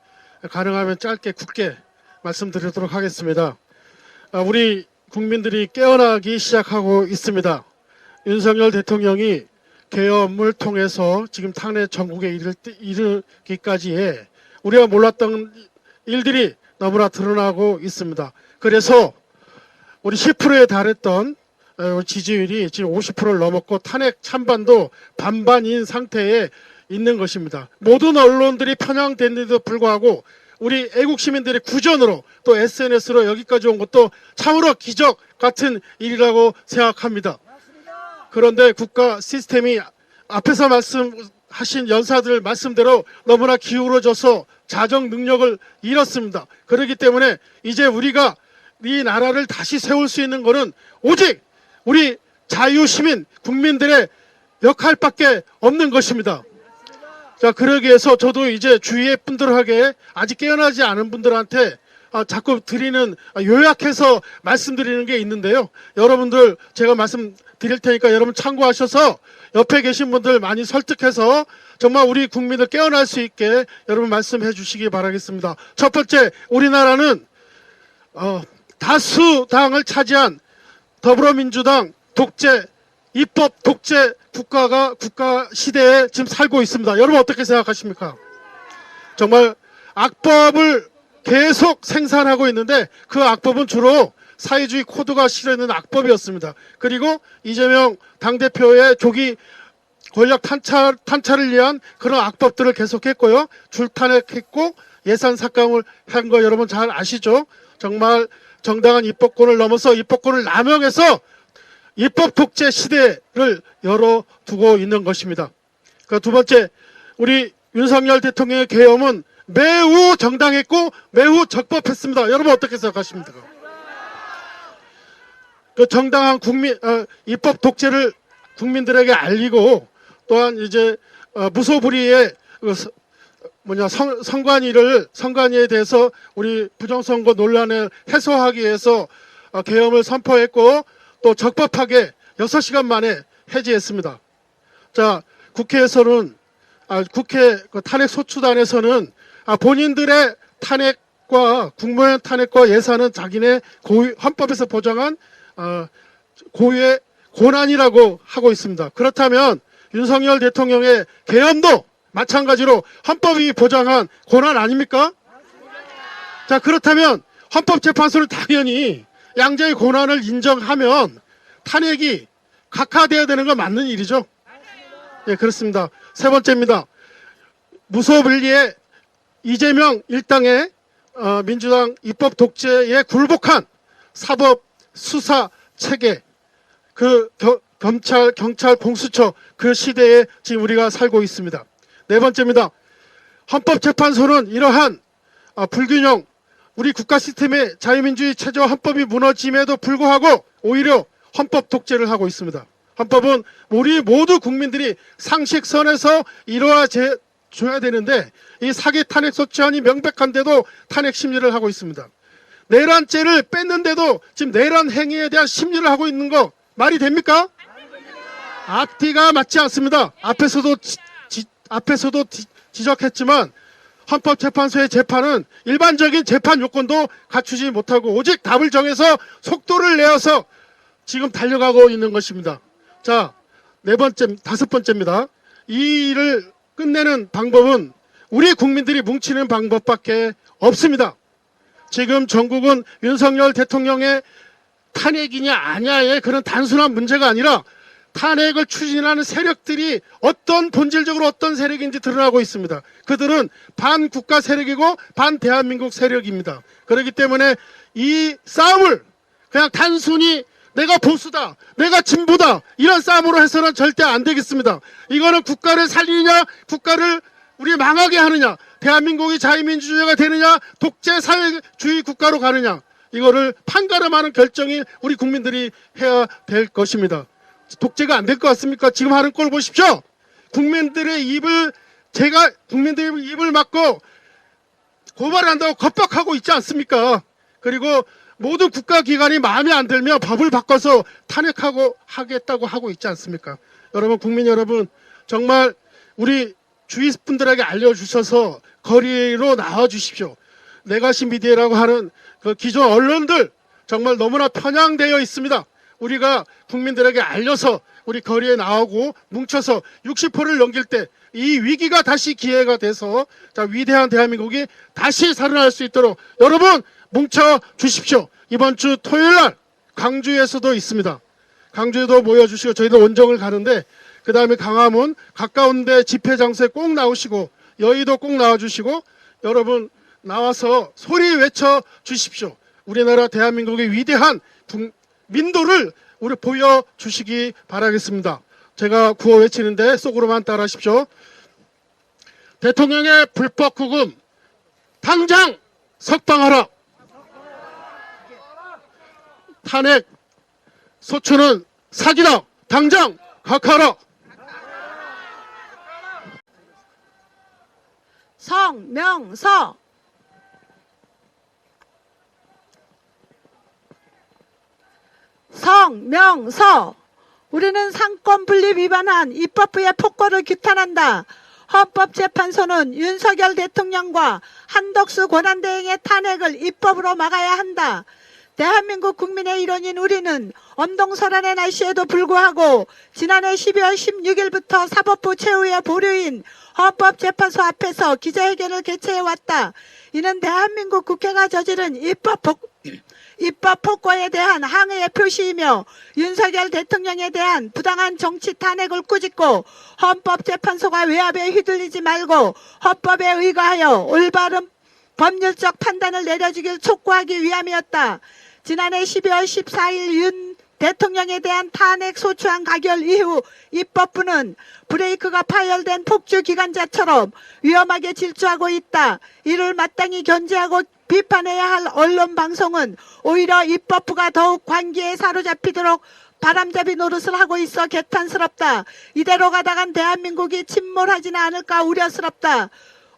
가능하면 짧게 굳게 말씀드리도록 하겠습니다. 우리 국민들이 깨어나기 시작하고 있습니다. 윤석열 대통령이 계엄을 통해서 지금 탄핵 전국에 이르기까지의 우리가 몰랐던 일들이 너무나 드러나고 있습니다. 그래서 우리 10%에 달했던 지지율이 지금 50%를 넘었고 탄핵 찬반도 반반인 상태에 있는 것입니다. 모든 언론들이 편향됐는데도 불구하고 우리 애국 시민들의 구전으로 또 SNS로 여기까지 온 것도 참으로 기적 같은 일이라고 생각합니다. 그런데 국가 시스템이 앞에서 말씀하신 연사들 말씀대로 너무나 기울어져서 자정 능력을 잃었습니다. 그렇기 때문에 이제 우리가 이 나라를 다시 세울 수 있는 것은 오직 우리 자유시민 국민들의 역할밖에 없는 것입니다. 자, 그러기 위해서 저도 이제 주위의 분들에게 아직 깨어나지 않은 분들한테 자꾸 드리는 요약해서 말씀드리는 게 있는데요. 여러분들 제가 말씀드릴 테니까 여러분 참고하셔서 옆에 계신 분들 많이 설득해서 정말 우리 국민들 깨어날 수 있게 여러분 말씀해 주시기 바라겠습니다. 첫 번째, 우리나라는 다수당을 차지한 더불어민주당 독재, 입법 독재 국가 시대에 지금 살고 있습니다. 여러분 어떻게 생각하십니까? 정말 악법을 계속 생산하고 있는데 그 악법은 주로 사회주의 코드가 실어있는 악법이었습니다. 그리고 이재명 당대표의 조기 권력 탄찰을 위한 그런 악법들을 계속했고요. 줄탄핵했고 예산 삭감을 한 거 여러분 잘 아시죠? 정말 정당한 입법권을 넘어서 입법권을 남용해서 입법 독재 시대를 열어두고 있는 것입니다. 그 두 번째, 우리 윤석열 대통령의 계엄은 매우 정당했고 매우 적법했습니다. 여러분 어떻게 생각하십니까? 그 정당한 입법 독재를 국민들에게 알리고 또한 이제 무소불위의 선관위에 대해서 우리 부정선거 논란을 해소하기 위해서 계엄을 선포했고 또 적법하게 6시간 만에 해제했습니다. 자, 국회에서는 국회 탄핵소추단에서는 본인들의 탄핵과 국무회의 탄핵과 예산은 자기네 헌법에서 보장한 고유의 권한이라고 하고 있습니다. 그렇다면 윤석열 대통령의 계엄도 마찬가지로 헌법이 보장한 권한 아닙니까? 자, 그렇다면 헌법재판소는 당연히 양자의 권한을 인정하면 탄핵이 각하되어야 되는 건 맞는 일이죠. 예, 그렇습니다. 세 번째입니다. 무소불위의 이재명 일당의 민주당 입법 독재에 굴복한 사법 수사 체계, 그 검찰, 경찰, 공수처 그 시대에 지금 우리가 살고 있습니다. 네 번째입니다. 헌법재판소는 이러한 불균형, 우리 국가 시스템의 자유민주주의 체제와 헌법이 무너짐에도 불구하고 오히려 헌법 독재를 하고 있습니다. 헌법은 우리 모두 국민들이 상식선에서 이루어져야 되는데 이 사기 탄핵 소추안이 명백한데도 탄핵 심리를 하고 있습니다. 내란죄를 뺐는데도 지금 내란 행위에 대한 심리를 하고 있는 거 말이 됩니까? 앞뒤가 맞지 않습니다. 앞에서도 지적했지만 헌법재판소의 재판은 일반적인 재판 요건도 갖추지 못하고 오직 답을 정해서 속도를 내어서 지금 달려가고 있는 것입니다. 자, 다섯 번째입니다. 이 일을 끝내는 방법은 우리 국민들이 뭉치는 방법밖에 없습니다. 지금 전국은 윤석열 대통령의 탄핵이냐 아냐의 그런 단순한 문제가 아니라 탄핵을 추진하는 세력들이 본질적으로 어떤 세력인지 드러나고 있습니다. 그들은 반국가 세력이고 반대한민국 세력입니다. 그렇기 때문에 이 싸움을 그냥 단순히 내가 보수다, 내가 진보다 이런 싸움으로 해서는 절대 안 되겠습니다. 이거는 국가를 살리느냐, 국가를 우리 망하게 하느냐, 대한민국이 자유민주주의가 되느냐, 독재사회주의 국가로 가느냐, 이거를 판가름하는 결정이 우리 국민들이 해야 될 것입니다. 독재가 안 될 것 같습니까? 지금 하는 꼴 보십시오. 국민들의 입을 막고 고발한다고 겁박하고 있지 않습니까? 그리고 모든 국가기관이 마음에 안 들면 법을 바꿔서 탄핵하고 하겠다고 하고 있지 않습니까? 여러분, 국민 여러분, 정말 우리 주위 분들에게 알려주셔서 거리로 나와 주십시오. 레가시 미디어라고 하는 그 기존 언론들 정말 너무나 편향되어 있습니다. 우리가 국민들에게 알려서 우리 거리에 나오고 뭉쳐서 60%를 넘길 때 이 위기가 다시 기회가 돼서 위대한 대한민국이 다시 살아날 수 있도록 여러분 뭉쳐 주십시오. 이번 주 토요일 날 광주에서도 있습니다. 광주에도 모여주시고 저희도 원정을 가는데 그 다음에 강화문 가까운 데 집회 장소에 꼭 나오시고 여의도 꼭 나와주시고 여러분 나와서 소리 외쳐 주십시오. 우리나라 대한민국의 위대한 민도를 우리 보여주시기 바라겠습니다. 제가 구호 외치는데 속으로만 따라하십시오. 대통령의 불법 구금 당장 석방하라. 탄핵 소추는 사기다. 당장 각하라. 성명서. 성명서. 우리는 상권 분립 위반한 입법부의 폭거를 규탄한다. 헌법재판소는 윤석열 대통령과 한덕수 권한대행의 탄핵을 입법으로 막아야 한다. 대한민국 국민의 일원인 우리는 엄동설한의 날씨에도 불구하고 지난해 12월 16일부터 사법부 최후의 보류인 헌법재판소 앞에서 기자회견을 개최해왔다. 이는 대한민국 국회가 저지른 입법 폭거에 대한 항의의 표시이며 윤석열 대통령에 대한 부당한 정치 탄핵을 꾸짖고 헌법재판소가 외압에 휘둘리지 말고 헌법에 의거하여 올바른 법률적 판단을 내려주길 촉구하기 위함이었다. 지난해 12월 14일 윤 대통령에 대한 탄핵 소추안 가결 이후 입법부는 브레이크가 파열된 폭주기관차처럼 위험하게 질주하고 있다. 이를 마땅히 견제하고 비판해야 할 언론 방송은 오히려 입법부가 더욱 관계에 사로잡히도록 바람잡이 노릇을 하고 있어 개탄스럽다. 이대로 가다간 대한민국이 침몰하지는 않을까 우려스럽다.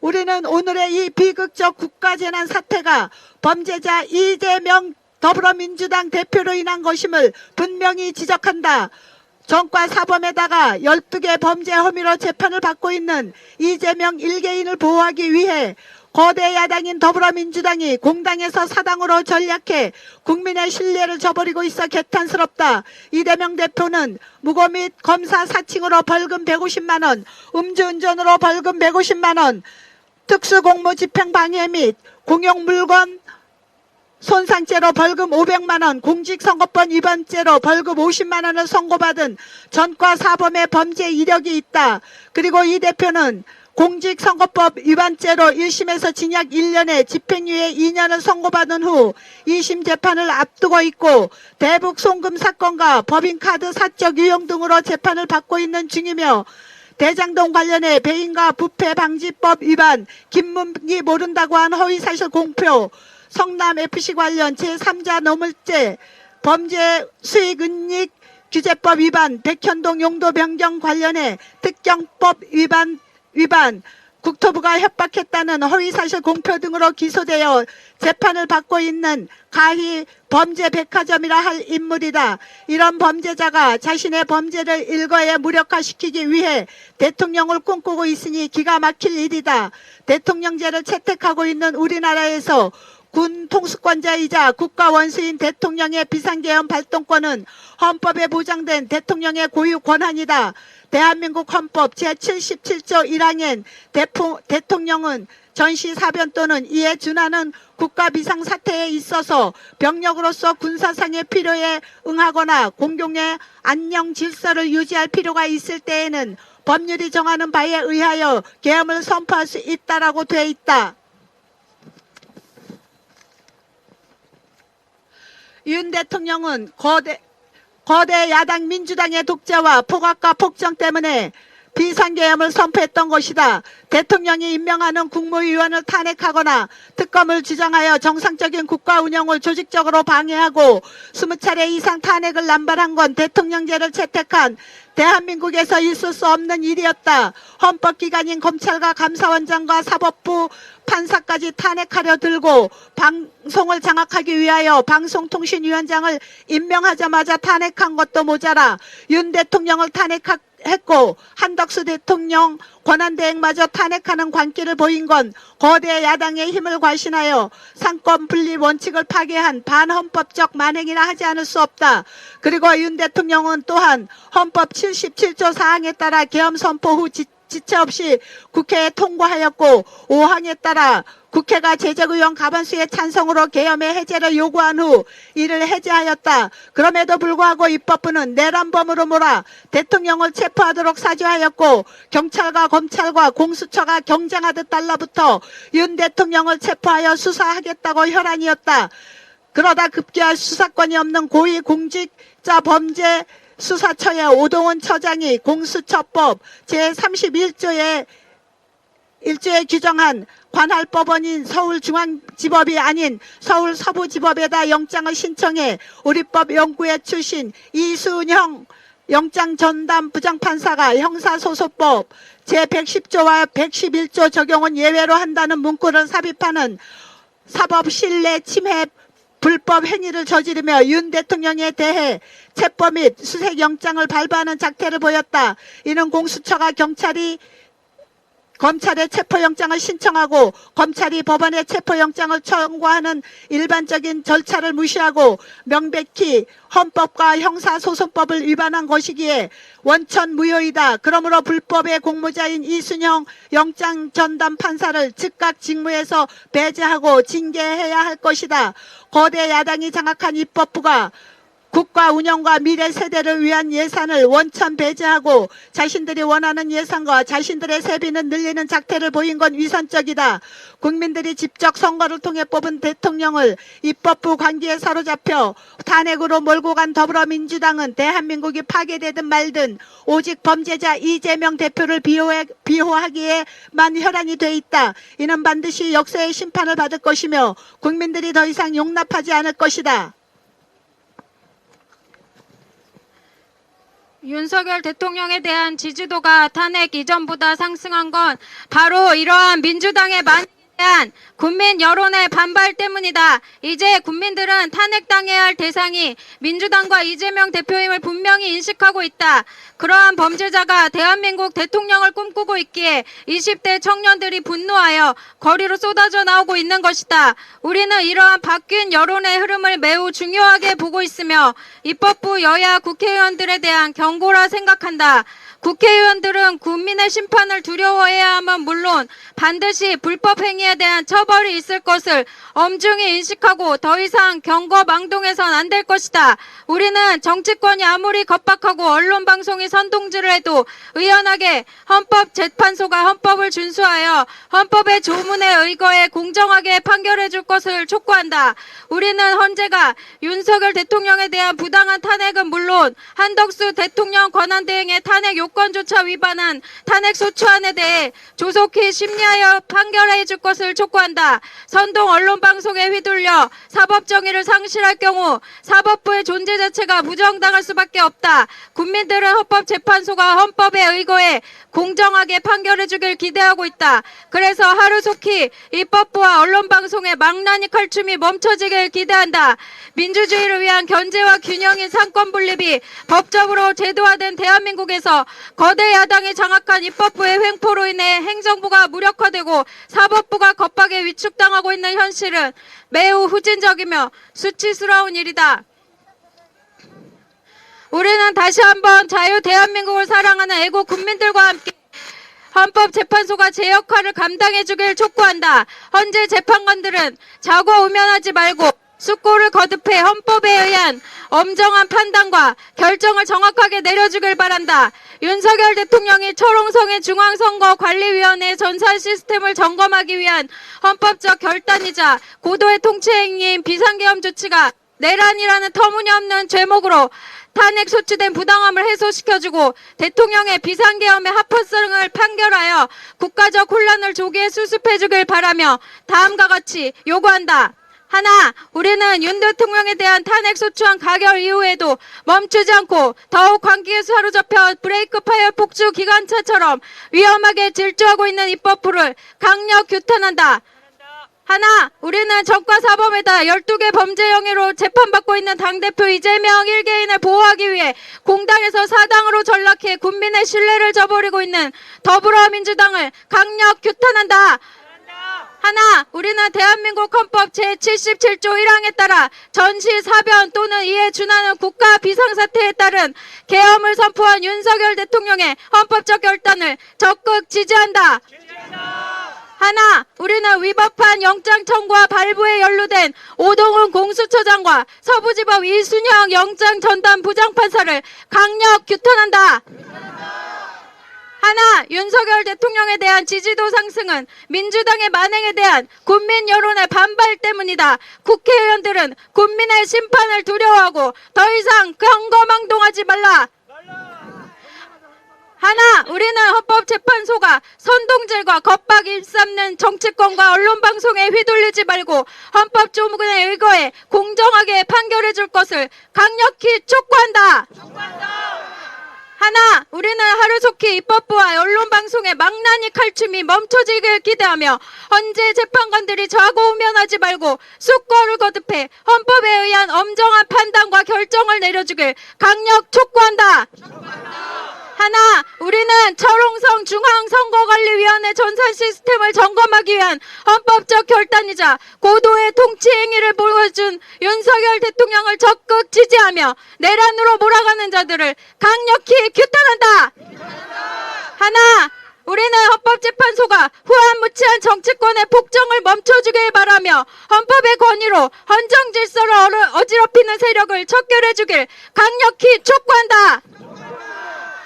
우리는 오늘의 이 비극적 국가재난 사태가 범죄자 이재명 더불어민주당 대표로 인한 것임을 분명히 지적한다. 전과 사범에다가 12개 범죄 혐의로 재판을 받고 있는 이재명 1개인을 보호하기 위해 거대 야당인 더불어민주당이 공당에서 사당으로 전략해 국민의 신뢰를 저버리고 있어 개탄스럽다. 이재명 대표는 무고 및 검사 사칭으로 벌금 150만 원, 음주운전으로 벌금 150만 원, 특수공무 집행방해 및 공용물건 손상죄로 벌금 500만 원, 공직선거법 위반죄로 벌금 50만 원을 선고받은 전과 사범의 범죄 이력이 있다. 그리고 이 대표는 공직선거법 위반죄로 1심에서 징역 1년에 집행유예 2년을 선고받은 후 2심 재판을 앞두고 있고 대북 송금 사건과 법인카드 사적 유용 등으로 재판을 받고 있는 중이며 대장동 관련해 배임과 부패방지법 위반, 김문기 모른다고 한 허위사실 공표, 성남FC 관련 제3자 뇌물죄, 범죄 수익은닉 규제법 위반, 백현동 용도 변경 관련해 특경법 위반, 국토부가 협박했다는 허위사실 공표 등으로 기소되어 재판을 받고 있는 가히 범죄 백화점이라 할 인물이다. 이런 범죄자가 자신의 범죄를 일거에 무력화시키기 위해 대통령을 꿈꾸고 있으니 기가 막힐 일이다. 대통령제를 채택하고 있는 우리나라에서 군 통수권자이자 국가 원수인 대통령의 비상계엄 발동권은 헌법에 보장된 대통령의 고유 권한이다. 대한민국 헌법 제77조 1항엔 대통령은 전시사변 또는 이에 준하는 국가 비상사태에 있어서 병력으로서 군사상의 필요에 응하거나 공공의 안녕 질서를 유지할 필요가 있을 때에는 법률이 정하는 바에 의하여 계엄을 선포할 수 있다라고 돼 있다. 윤 대통령은 거대 야당 민주당의 독재와 폭악과 폭정 때문에 비상계엄을 선포했던 것이다. 대통령이 임명하는 국무위원을 탄핵하거나 특검을 주장하여 정상적인 국가 운영을 조직적으로 방해하고 20차례 이상 탄핵을 남발한 건 대통령제를 채택한 대한민국에서 있을 수 없는 일이었다. 헌법기관인 검찰과 감사원장과 사법부 판사까지 탄핵하려 들고 방송을 장악하기 위하여 방송통신위원장을 임명하자마자 탄핵한 것도 모자라 윤 대통령을 탄핵했고 한덕수 대통령 권한대행마저 탄핵하는 관계를 보인 건 거대 야당의 힘을 과신하여 상권 분립 원칙을 파괴한 반헌법적 만행이라 하지 않을 수 없다. 그리고 윤 대통령은 또한 헌법 77조 4항에 따라 계엄 선포 후 지체 없이 국회에 통과하였고 5항에 따라 국회가 제적의원 과반수의 찬성으로 계엄의 해제를 요구한 후 이를 해제하였다. 그럼에도 불구하고 입법부는 내란범으로 몰아 대통령을 체포하도록 사주하였고 경찰과 검찰과 공수처가 경쟁하듯 달라붙어 윤 대통령을 체포하여 수사하겠다고 혈안이었다. 그러다 급기야 수사권이 없는 고위공직자 범죄 수사처의 오동훈 처장이 공수처법 제31조에 규정한 관할법원인 서울중앙지법이 아닌 서울서부지법에다 영장을 신청해 우리법 연구회 출신 이순형 영장전담 부장판사가 형사소송법 제110조와 111조 적용은 예외로 한다는 문구를 삽입하는 사법신뢰 침해 불법 행위를 저지르며 윤 대통령에 대해 체포 및 수색영장을 발부하는 작태를 보였다. 이는 공수처가 검찰에 체포영장을 신청하고 검찰이 법원에 체포영장을 청구하는 일반적인 절차를 무시하고 명백히 헌법과 형사소송법을 위반한 것이기에 원천무효이다. 그러므로 불법의 공모자인 이순영 영장전담 판사를 즉각 직무에서 배제하고 징계해야 할 것이다. 거대 야당이 장악한 입법부가 국가 운영과 미래 세대를 위한 예산을 원천 배제하고 자신들이 원하는 예산과 자신들의 세비는 늘리는 작태를 보인 건 위선적이다. 국민들이 직접 선거를 통해 뽑은 대통령을 입법부 관계에 사로잡혀 탄핵으로 몰고 간 더불어민주당은 대한민국이 파괴되든 말든 오직 범죄자 이재명 대표를 비호하기에만 혈안이 돼 있다. 이는 반드시 역사의 심판을 받을 것이며 국민들이 더 이상 용납하지 않을 것이다. 윤석열 대통령에 대한 지지도가 탄핵 이전보다 상승한 건 바로 이러한 민주당의 만행에 대한 국민 여론의 반발 때문이다. 이제 국민들은 탄핵당해야 할 대상이 민주당과 이재명 대표임을 분명히 인식하고 있다. 그러한 범죄자가 대한민국 대통령을 꿈꾸고 있기에 20대 청년들이 분노하여 거리로 쏟아져 나오고 있는 것이다. 우리는 이러한 바뀐 여론의 흐름을 매우 중요하게 보고 있으며 입법부 여야 국회의원들에 대한 경고라 생각한다. 국회의원들은 국민의 심판을 두려워해야만 물론 반드시 불법 행위에 대한 처벌이 있을 것을 엄중히 인식하고 더 이상 경거망동해선 안 될 것이다. 우리는 정치권이 아무리 겁박하고 언론방송이 선동질을 해도 의연하게 헌법재판소가 헌법을 준수하여 헌법의 조문에 의거해 공정하게 판결해 줄 것을 촉구한다. 우리는 헌재가 윤석열 대통령에 대한 부당한 탄핵은 물론 한덕수 대통령 권한대행의 탄핵 요건조차 위반한 탄핵소추안에 대해 조속히 심리하여 판결해 줄 것을 촉구한다. 선동 언론방송에 휘둘려 사법정의를 상실할 경우 사법부의 존재 자체가 부정당할 수밖에 없다. 국민들은 헌법재판소가 헌법에 의거해 공정하게 판결해 주길 기대하고 있다. 그래서 하루속히 입법부와 언론방송의 망나니 칼춤이 멈춰지길 기대한다. 민주주의를 위한 견제와 균형인 상권분립이 법적으로 제도화된 대한민국에서 거대 야당이 장악한 입법부의 횡포로 인해 행정부가 무력화되고 사법부가 겁박에 위축당하고 있는 현실은 매우 후진적이며 수치스러운 일이다. 우리는 다시 한번 자유 대한민국을 사랑하는 애국 국민들과 함께 헌법재판소가 제 역할을 감당해주길 촉구한다. 헌재 재판관들은 자고 우면하지 말고 숙고를 거듭해 헌법에 의한 엄정한 판단과 결정을 정확하게 내려주길 바란다. 윤석열 대통령이 초롱성의 중앙선거관리위원회 전산 시스템을 점검하기 위한 헌법적 결단이자 고도의 통치행위인 비상계엄 조치가 내란이라는 터무니없는 제목으로 탄핵 소추된 부당함을 해소시켜주고 대통령의 비상계엄의 합헌성을 판결하여 국가적 혼란을 조기에 수습해주길 바라며 다음과 같이 요구한다. 하나, 우리는 윤 대통령에 대한 탄핵 소추안 가결 이후에도 멈추지 않고 더욱 관계에 사로잡혀 브레이크 파이어 폭주 기관차처럼 위험하게 질주하고 있는 입법부를 강력 규탄한다. 하나, 우리는 정과 사범에다 12개 범죄 혐의로 재판받고 있는 당대표 이재명 1개인을 보호하기 위해 공당에서 사당으로 전락해 국민의 신뢰를 저버리고 있는 더불어민주당을 강력 규탄한다. 하나, 우리는 대한민국 헌법 제77조 1항에 따라 전시, 사변 또는 이에 준하는 국가 비상사태에 따른 계엄을 선포한 윤석열 대통령의 헌법적 결단을 적극 지지한다. 하나, 우리는 위법한 영장 청구와 발부에 연루된 오동훈 공수처장과 서부지법 이순영 영장 전담 부장판사를 강력 규탄한다. 하나, 윤석열 대통령에 대한 지지도 상승은 민주당의 만행에 대한 국민 여론의 반발 때문이다. 국회의원들은 국민의 심판을 두려워하고 더 이상 경거망동하지 말라. 하나, 우리는 헌법재판소가 선동질과 겁박 일삼는 정치권과 언론방송에 휘둘리지 말고 헌법 조문에 의거해 공정하게 판결해 줄 것을 강력히 촉구한다. 하나, 우리는 하루속히 입법부와 언론방송의 망나니 칼춤이 멈춰지길 기대하며 헌재 재판관들이 좌고우면하지 말고 숙고를 거듭해 헌법에 의한 엄정한 판단과 결정을 내려주길 강력 촉구한다. 하나, 우리는 철옹성 중앙선거관리위원회 전산 시스템을 점검하기 위한 헌법적 결단이자 고도의 통치 행위를 보여준 윤석열 대통령을 적극 지지하며 내란으로 몰아가는 자들을 강력히 규탄한다. 하나, 우리는 헌법재판소가 후한무치한 정치권의 폭정을 멈춰주길 바라며 헌법의 권위로 헌정 질서를 어지럽히는 세력을 척결해주길 강력히 촉구한다.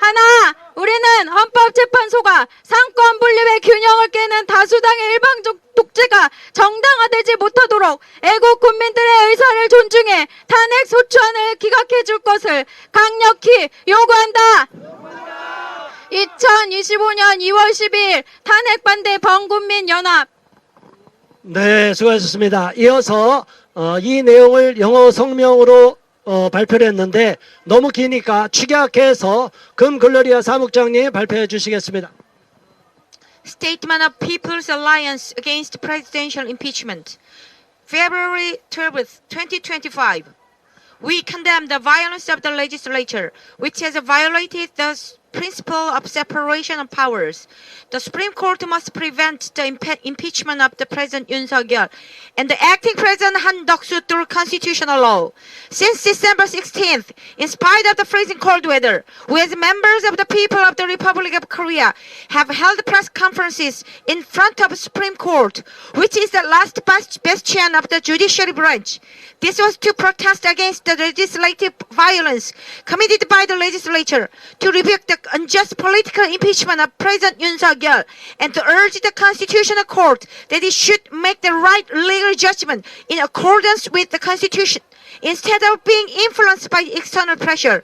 하나, 우리는 헌법재판소가 상권 분립의 균형을 깨는 다수당의 일방적 독재가 정당화되지 못하도록 애국 국민들의 의사를 존중해 탄핵 소추안을 기각해 줄 것을 강력히 요구한다. 2025년 2월 12일 탄핵 반대 범국민연합. 네, 수고하셨습니다. 이어서 이 내용을 영어 성명으로 발표를 했는데 너무 기니까 축약해서 금글로리아 사무장님 발표해 주시겠습니다. Statement of People's Alliance Against Presidential Impeachment, February 12th, 2025. We condemn the violence of the legislature, which has violated the principle of separation of powers. The Supreme Court must prevent the impeachment of the President Yoon Suk-yeol and the acting President Han Duck-soo through constitutional law. Since December 16th, in spite of the freezing cold weather, we as members of the people of the Republic of Korea have held press conferences in front of the Supreme Court, which is the last bastion of the judiciary branch. This was to protest against the legislative violence committed by the legislature, to rebuke the unjust political impeachment of President Yoon Suk-yeol, and to urge the Constitutional Court that it should make the right legal judgment in accordance with the Constitution, instead of being influenced by external pressure.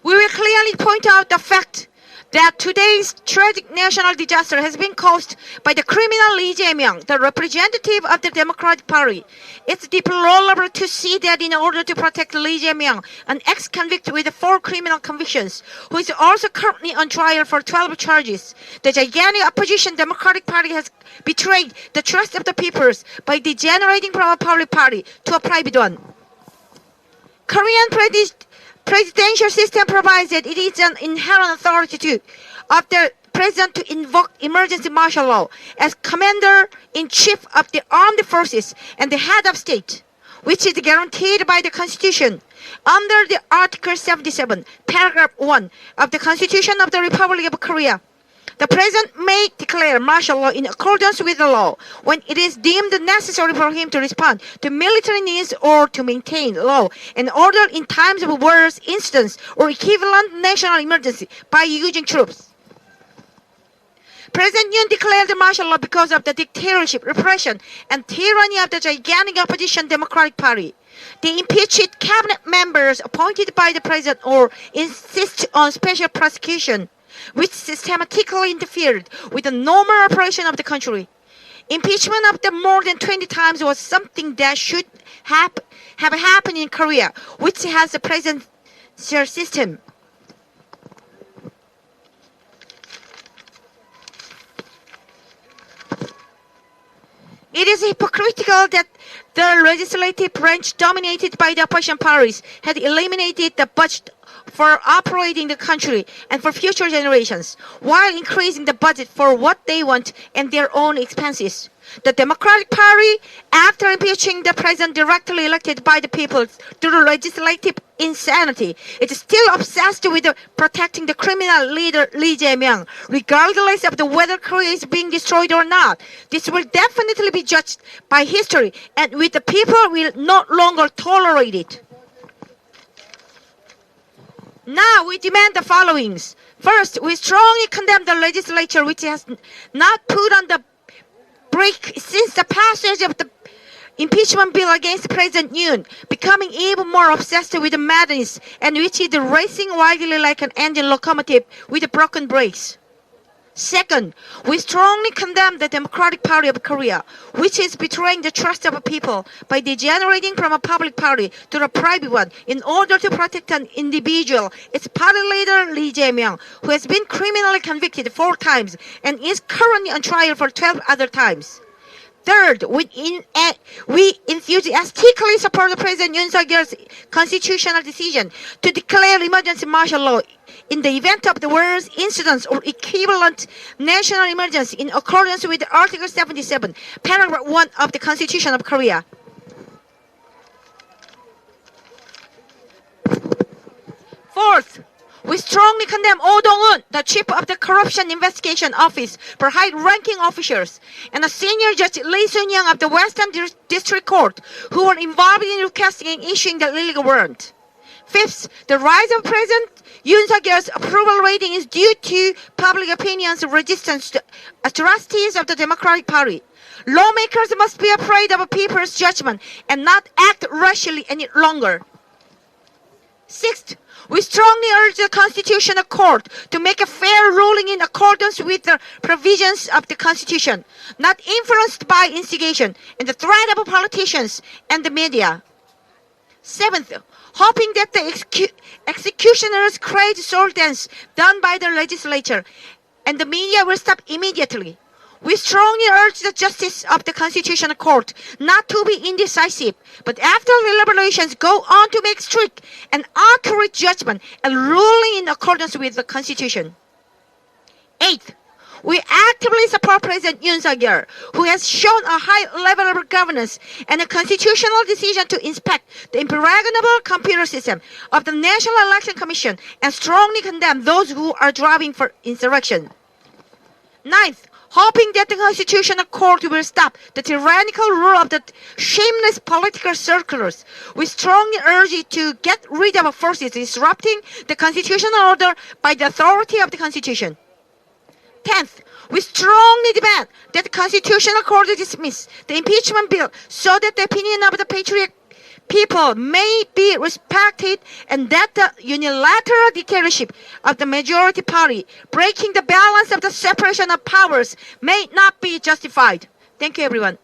We will clearly point out the fact that today's tragic national disaster has been caused by the criminal Lee Jae-myung, the representative of the Democratic Party. It's deplorable to see that in order to protect Lee Jae-myung, an ex-convict with 4 criminal convictions, who is also currently on trial for 12 charges, the gigantic opposition Democratic Party has betrayed the trust of the people by degenerating from a public party to a private one. Korean presidential system provides that it is an inherent authority of the president to invoke emergency martial law as commander-in-chief of the armed forces and the head of state, which is guaranteed by the Constitution. Under the Article 77, paragraph 1 of the Constitution of the Republic of Korea, The President may declare martial law in accordance with the law when it is deemed necessary for him to respond to military needs or to maintain law and order in times of wars, incidents, or equivalent national emergency by using troops. President Yoon declared martial law because of the dictatorship, repression, and tyranny of the gigantic opposition Democratic Party. They impeached cabinet members appointed by the president or insist on special prosecution, which systematically interfered with the normal operation of the country. Impeachment of them more than 20 times was something that should have happened in Korea, which has a presidential system. It is hypocritical that the legislative branch, dominated by the opposition parties, had eliminated the budget for operating the country and for future generations, while increasing the budget for what they want and their own expenses. The Democratic Party, after impeaching the president directly elected by the people through legislative insanity, is still obsessed with protecting the criminal leader Lee Jae-myung, regardless of whether Korea is being destroyed or not. This will definitely be judged by history, and with the people will no longer tolerate it. Now we demand the followings. First, we strongly condemn the legislature which has not put on the brake since the passage of the impeachment bill against President Yoon, becoming even more obsessed with the madness, and which is racing wildly like an engine locomotive with broken brakes. Second, we strongly condemn the Democratic Party of Korea, which is betraying the trust of the people by degenerating from a public party to a private one in order to protect an individual. Its party leader, Lee Jae-myung, who has been criminally convicted 4 times and is currently on trial for 12 other times. Third, we enthusiastically support President Yoon Suk-yeol's constitutional decision to declare emergency martial law in the event of the wars, incidents, or equivalent national emergency in accordance with Article 77, Paragraph 1 of the Constitution of Korea. Fourth, we strongly condemn Oh Dong-un, the chief of the Corruption Investigation Office for high-ranking officials, and the senior judge Lee Sun-young of the Western District Court, who were involved in requesting and issuing the illegal warrant. Fifth, the rise of President Yoon Suk-yeol's approval rating is due to public opinion's resistance to atrocities of the Democratic Party. Lawmakers must be afraid of people's judgment and not act rashly any longer. Sixth, we strongly urge the Constitutional Court to make a fair ruling in accordance with the provisions of the Constitution, not influenced by instigation and the threat of politicians and the media. Seventh, hoping that the executioner's crazy soul dance done by the legislature and the media will stop immediately. We strongly urge the justice of the Constitutional Court not to be indecisive, but after deliberations go on to make strict and accurate judgment and ruling in accordance with the Constitution. Eighth, we actively support President Yoon Suk-yeol, who has shown a high level of governance and a constitutional decision to inspect the impregnable computer system of the National Election Commission, and strongly condemn those who are driving for insurrection. Ninth, hoping that the Constitutional Court will stop the tyrannical rule of the shameless political circulars, we strongly urge it to get rid of forces disrupting the constitutional order by the authority of the Constitution. 10th, we strongly demand that the Constitutional Court dismiss the impeachment bill so that the opinion of the patriot people may be respected and that the unilateral dictatorship of the majority party, breaking the balance of the separation of powers, may not be justified. Thank you, everyone.